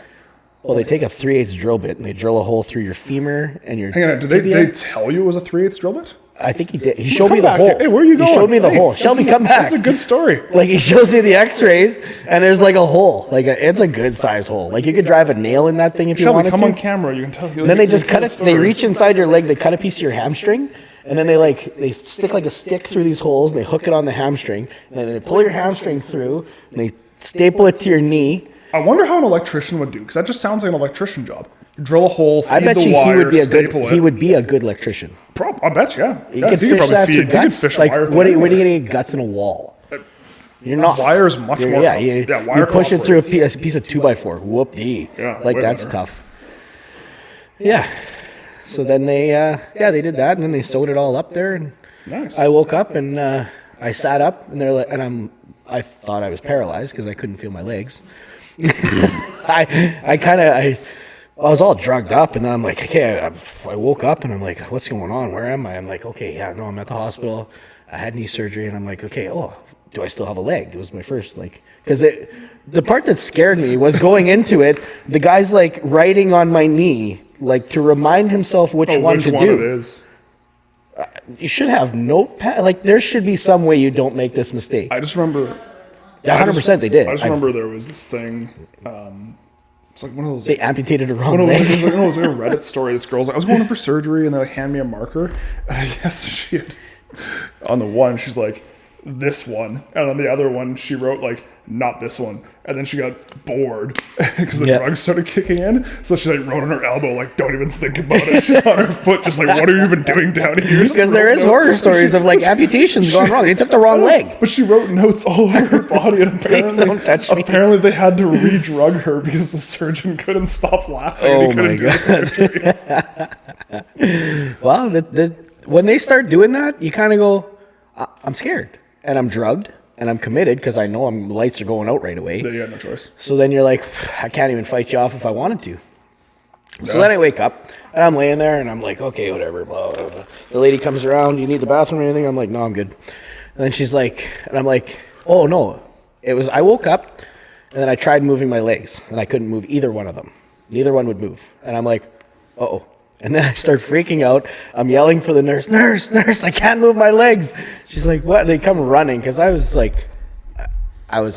Well, they take a 3/8 drill bit and they drill a hole through your femur and your Hang on. Did tibia. they tell you it was a 3/8 drill bit? I think he did. He showed Come me the back. hole. Hey, where are you going? He showed me the Hey, hole. Shelby, come back. That's a good story. Like he shows me the X-rays, and there's like a hole. Like it's a good size hole. Like you could drive a nail in that thing if you Shelby, wanted come to. on camera. You can tell. And then they just cut it. They reach inside your leg. They cut a piece of your hamstring, and then they stick like a stick through these holes. And they hook it on the hamstring, and then they pull your hamstring through, and they staple it to your knee. I wonder how an electrician would do, because that just sounds like an electrician job. drill a hole, feed I bet the you wire, he would be a staple good it. he would be a good electrician. I bet you, yeah. He Yeah, could he fish probably that through he could guts. fish Like wire what are you anywhere. going to get guts in a wall? You're not. Wire is much more. Yeah, wire you push it through a cooperates. piece of 2x4. Whoop-dee. Yeah, like way that's better. tough. Yeah. So then they did that, and then they sewed it all up there, and Nice. I woke up and I sat up, and they're like, I thought I was paralyzed because I couldn't feel my legs. I was all drugged up, and then I'm like, okay, I woke up, and I'm like, what's going on? Where am I? I'm like, okay, yeah, no, I'm at the hospital. I had knee surgery, and I'm like, okay, do I still have a leg? It was my first, because the part that scared me was going into it, the guy's like writing on my knee, like to remind himself which one which to one do. it is. You should have notepad. Like there should be some way you don't make this mistake. I just remember. 100% they did. I just remember there was this thing. It's like one of those. They amputated a wrong It was leg. like a Reddit story. This girl's like, I was going in for surgery, and they hand me a marker. And I guess she had, on the one, she's like, this one, and on the other one, she wrote like, not this one. And then she got bored because the drugs started kicking in. So she like wrote on her elbow, like, don't even think about it. She's on her foot, just like, what are you even doing down here? Because there is horror stories of like amputations gone wrong. They took the wrong leg. But she wrote notes all over her body, and apparently, don't touch me. apparently they had to re-drug her because the surgeon couldn't stop laughing. And he couldn't do the surgery. Well, when they start doing that, you kind of go, I'm scared. And I'm drugged. And I'm committed because I know lights are going out right away. You had no choice. So then you're like, I can't even fight you off if I wanted to. So then I wake up and I'm laying there and I'm like, okay, whatever. Blah, blah, blah. The lady comes around. You need the bathroom or anything? I'm like, no, I'm good. And then she's like, and I'm like, oh no. I woke up and then I tried moving my legs and I couldn't move either one of them. Neither one would move. And I'm like, uh-oh. And then I start freaking out. I'm yelling for the nurse, nurse, I can't move my legs. She's like, what? They come running because I was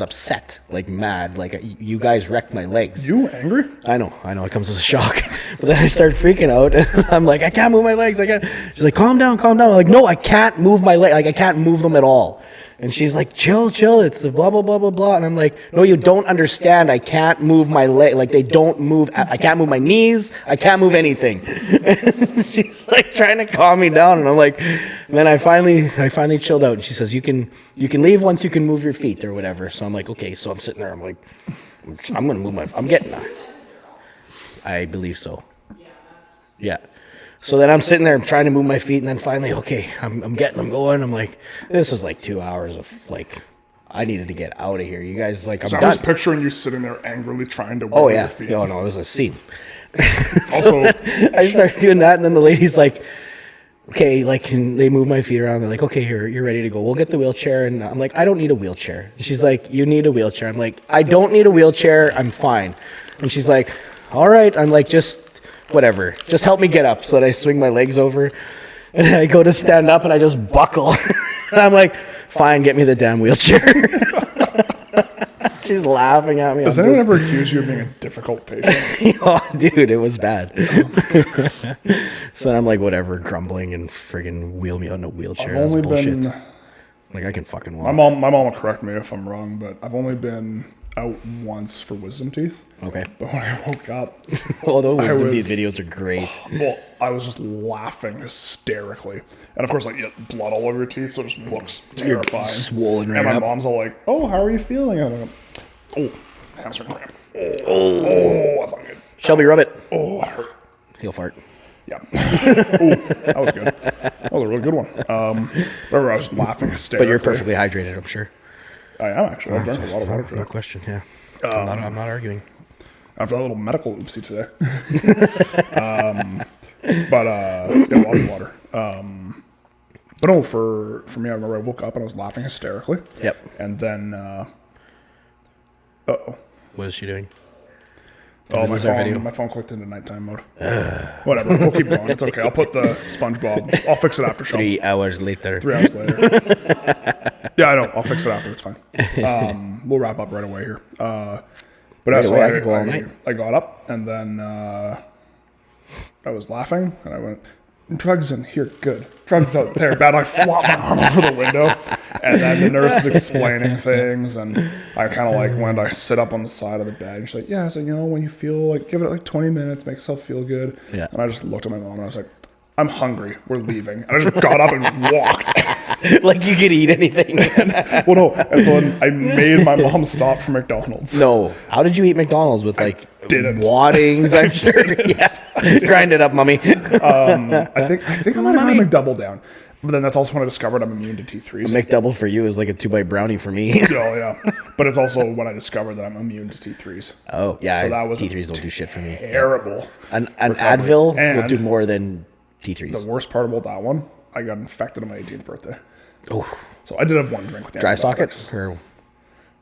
upset, like mad, like you guys wrecked my legs. You angry? I know, it comes as a shock. But then I start freaking out and I'm like, I can't move my legs. She's like, calm down. I'm like, no, I can't move my legs. Like I can't move them at all. And she's like, chill, it's the blah, blah, blah, blah, blah. And I'm like, no, you don't understand. I can't move my leg. Like they don't move. I can't move my knees. I can't move anything. And she's like trying to calm me down. And I'm like, and then I finally chilled out. And she says, you can leave once you can move your feet or whatever. So I'm like, okay. So I'm sitting there. I'm like, I'm going to move I'm getting I believe so. Yeah. So then I'm sitting there, I'm trying to move my feet, and then finally, okay, I'm going. I'm like, this was like 2 hours of like, I needed to get out of here. You guys, like, I'm So I done. was picturing you sitting there angrily trying to Oh wiggle yeah. your feet. No, it was a scene. Also, I started doing that, and then the lady's like, okay, like, can they move my feet around? They're like, okay, you're ready to go. We'll get the wheelchair. And I'm like, I don't need a wheelchair. And she's like, you need a wheelchair. I'm like, I don't need a wheelchair. I'm fine. And she's like, all right. I'm like, just whatever. Just help me get up. So that I swing my legs over, and I go to stand up, and I just buckle. And I'm like, fine, get me the damn wheelchair. She's laughing at me. does anyone ever accuse you of being a difficult patient? Oh, dude, it was bad. So I'm like, whatever, grumbling and friggin' wheel me on a wheelchair. That's bullshit. Like, I can fucking walk. My mom will correct me if I'm wrong, but I've only been out once for wisdom teeth. Okay. But when I woke up, Oh, those wisdom was- teeth videos are great. well, I was just laughing hysterically. And of course, like, you have blood all over your teeth, so it just looks terrifying. swollen right And my up. mom's all like, oh, how are you feeling? And I'm like, oh, hamstring cramp. Oh, that's not good. Shelby, rub it. Oh, I hurt. He'll fart. Yeah. Ooh, that was good. That was a really good one. Remember, I was laughing hysterically. But you're perfectly hydrated, I'm sure. I am, actually. I drank a lot of water No today. question, yeah. I'm not arguing. After that little medical oopsie today. Yeah, lots of water. But no, for me, I remember I woke up and I was laughing hysterically. Yep. And then, What is she doing? oh, we lose our video? my phone clicked into nighttime mode. Whatever, we'll keep going. It's okay. I'll put the SpongeBob. I'll fix it after show. 3 hours later. 3 hours later. Yeah, I know. I'll fix it after. It's fine. We'll wrap up right away here. But Right that's away, why I could go all night. I got up and then I was laughing and I went, drugs in here, good. Drugs out there, bad. I flop my arm over the window, and then the nurse is explaining things, and I kind of like when I sit up on the side of the bed, and she's like, yeah, so when you feel like, give it like 20 minutes, make yourself feel good. Yeah. And I just looked at my mom and I was like, I'm hungry. We're leaving. And I just got up and walked. Like you could eat anything. Well, no. And so I made my mom stop for McDonald's. No. How did you eat McDonald's with like didn't. waddings? I'm sure. Yeah. Grind it up, mommy. I think I might have had a McDouble down. But then that's also when I discovered I'm immune to T3s. McDouble for you is like a 2-bite brownie for me. Oh, yeah. But it's also when I discovered that I'm immune to T3s. Oh, yeah. So that was T3s don't do shit for me. Terrible. An Advil And will do more than T3s. The worst part about that one, I got infected on my 18th birthday. Oh. So I did have one drink with Dry antibiotics. socket? Or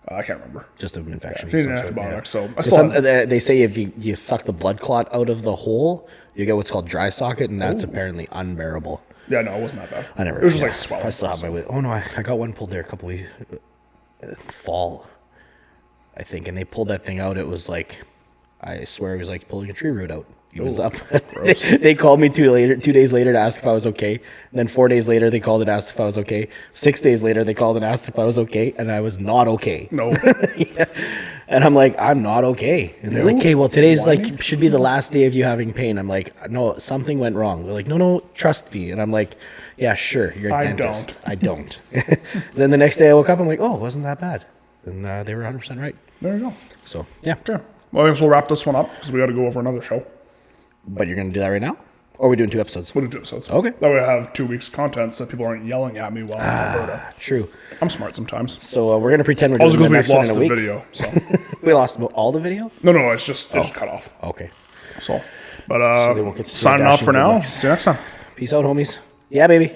I can't remember. just an infection? Needed of some sort, antibiotics. yeah. So I still had- They say if you suck the blood clot out of the hole, you get what's called dry socket, and that's apparently unbearable. yeah, no, it wasn't that bad. I never. It was just yeah. like swelling. I still have my. Oh no, I got one pulled there a couple weeks. Fall, I think, and they pulled that thing out. It was like, I swear, it was like pulling a tree root out. He was up. They called me 2 days later to ask if I was okay. And then 4 days later, they called and asked if I was okay. 6 days later, they called and asked if I was okay, and I was not okay. No. Yeah. And I'm like, I'm not okay. And they're like, okay, well, today's like should be the last day of you having pain. I'm like, no, something went wrong. They're like, no, trust me. And I'm like, yeah, sure, you're a I dentist. I don't. Then the next day I woke up, I'm like, oh, it wasn't that bad. And they were 100% right. There you go. So yeah. Okay. Well, I guess we'll wrap this one up because we got to go over another show. But you're gonna do that right now, or are we doing 2 episodes? We'll do 2 episodes. Okay. That way I have 2 weeks content so people aren't yelling at me while I'm in Alberta. True. I'm smart sometimes. So we're gonna pretend we're Also doing because the we next one lost in a the week. video. So We lost all the video. no, it's just cut off. Okay. So, but they won't get to see signing off for Dashington now. looks. See you next time. Peace out, homies. Yeah, baby.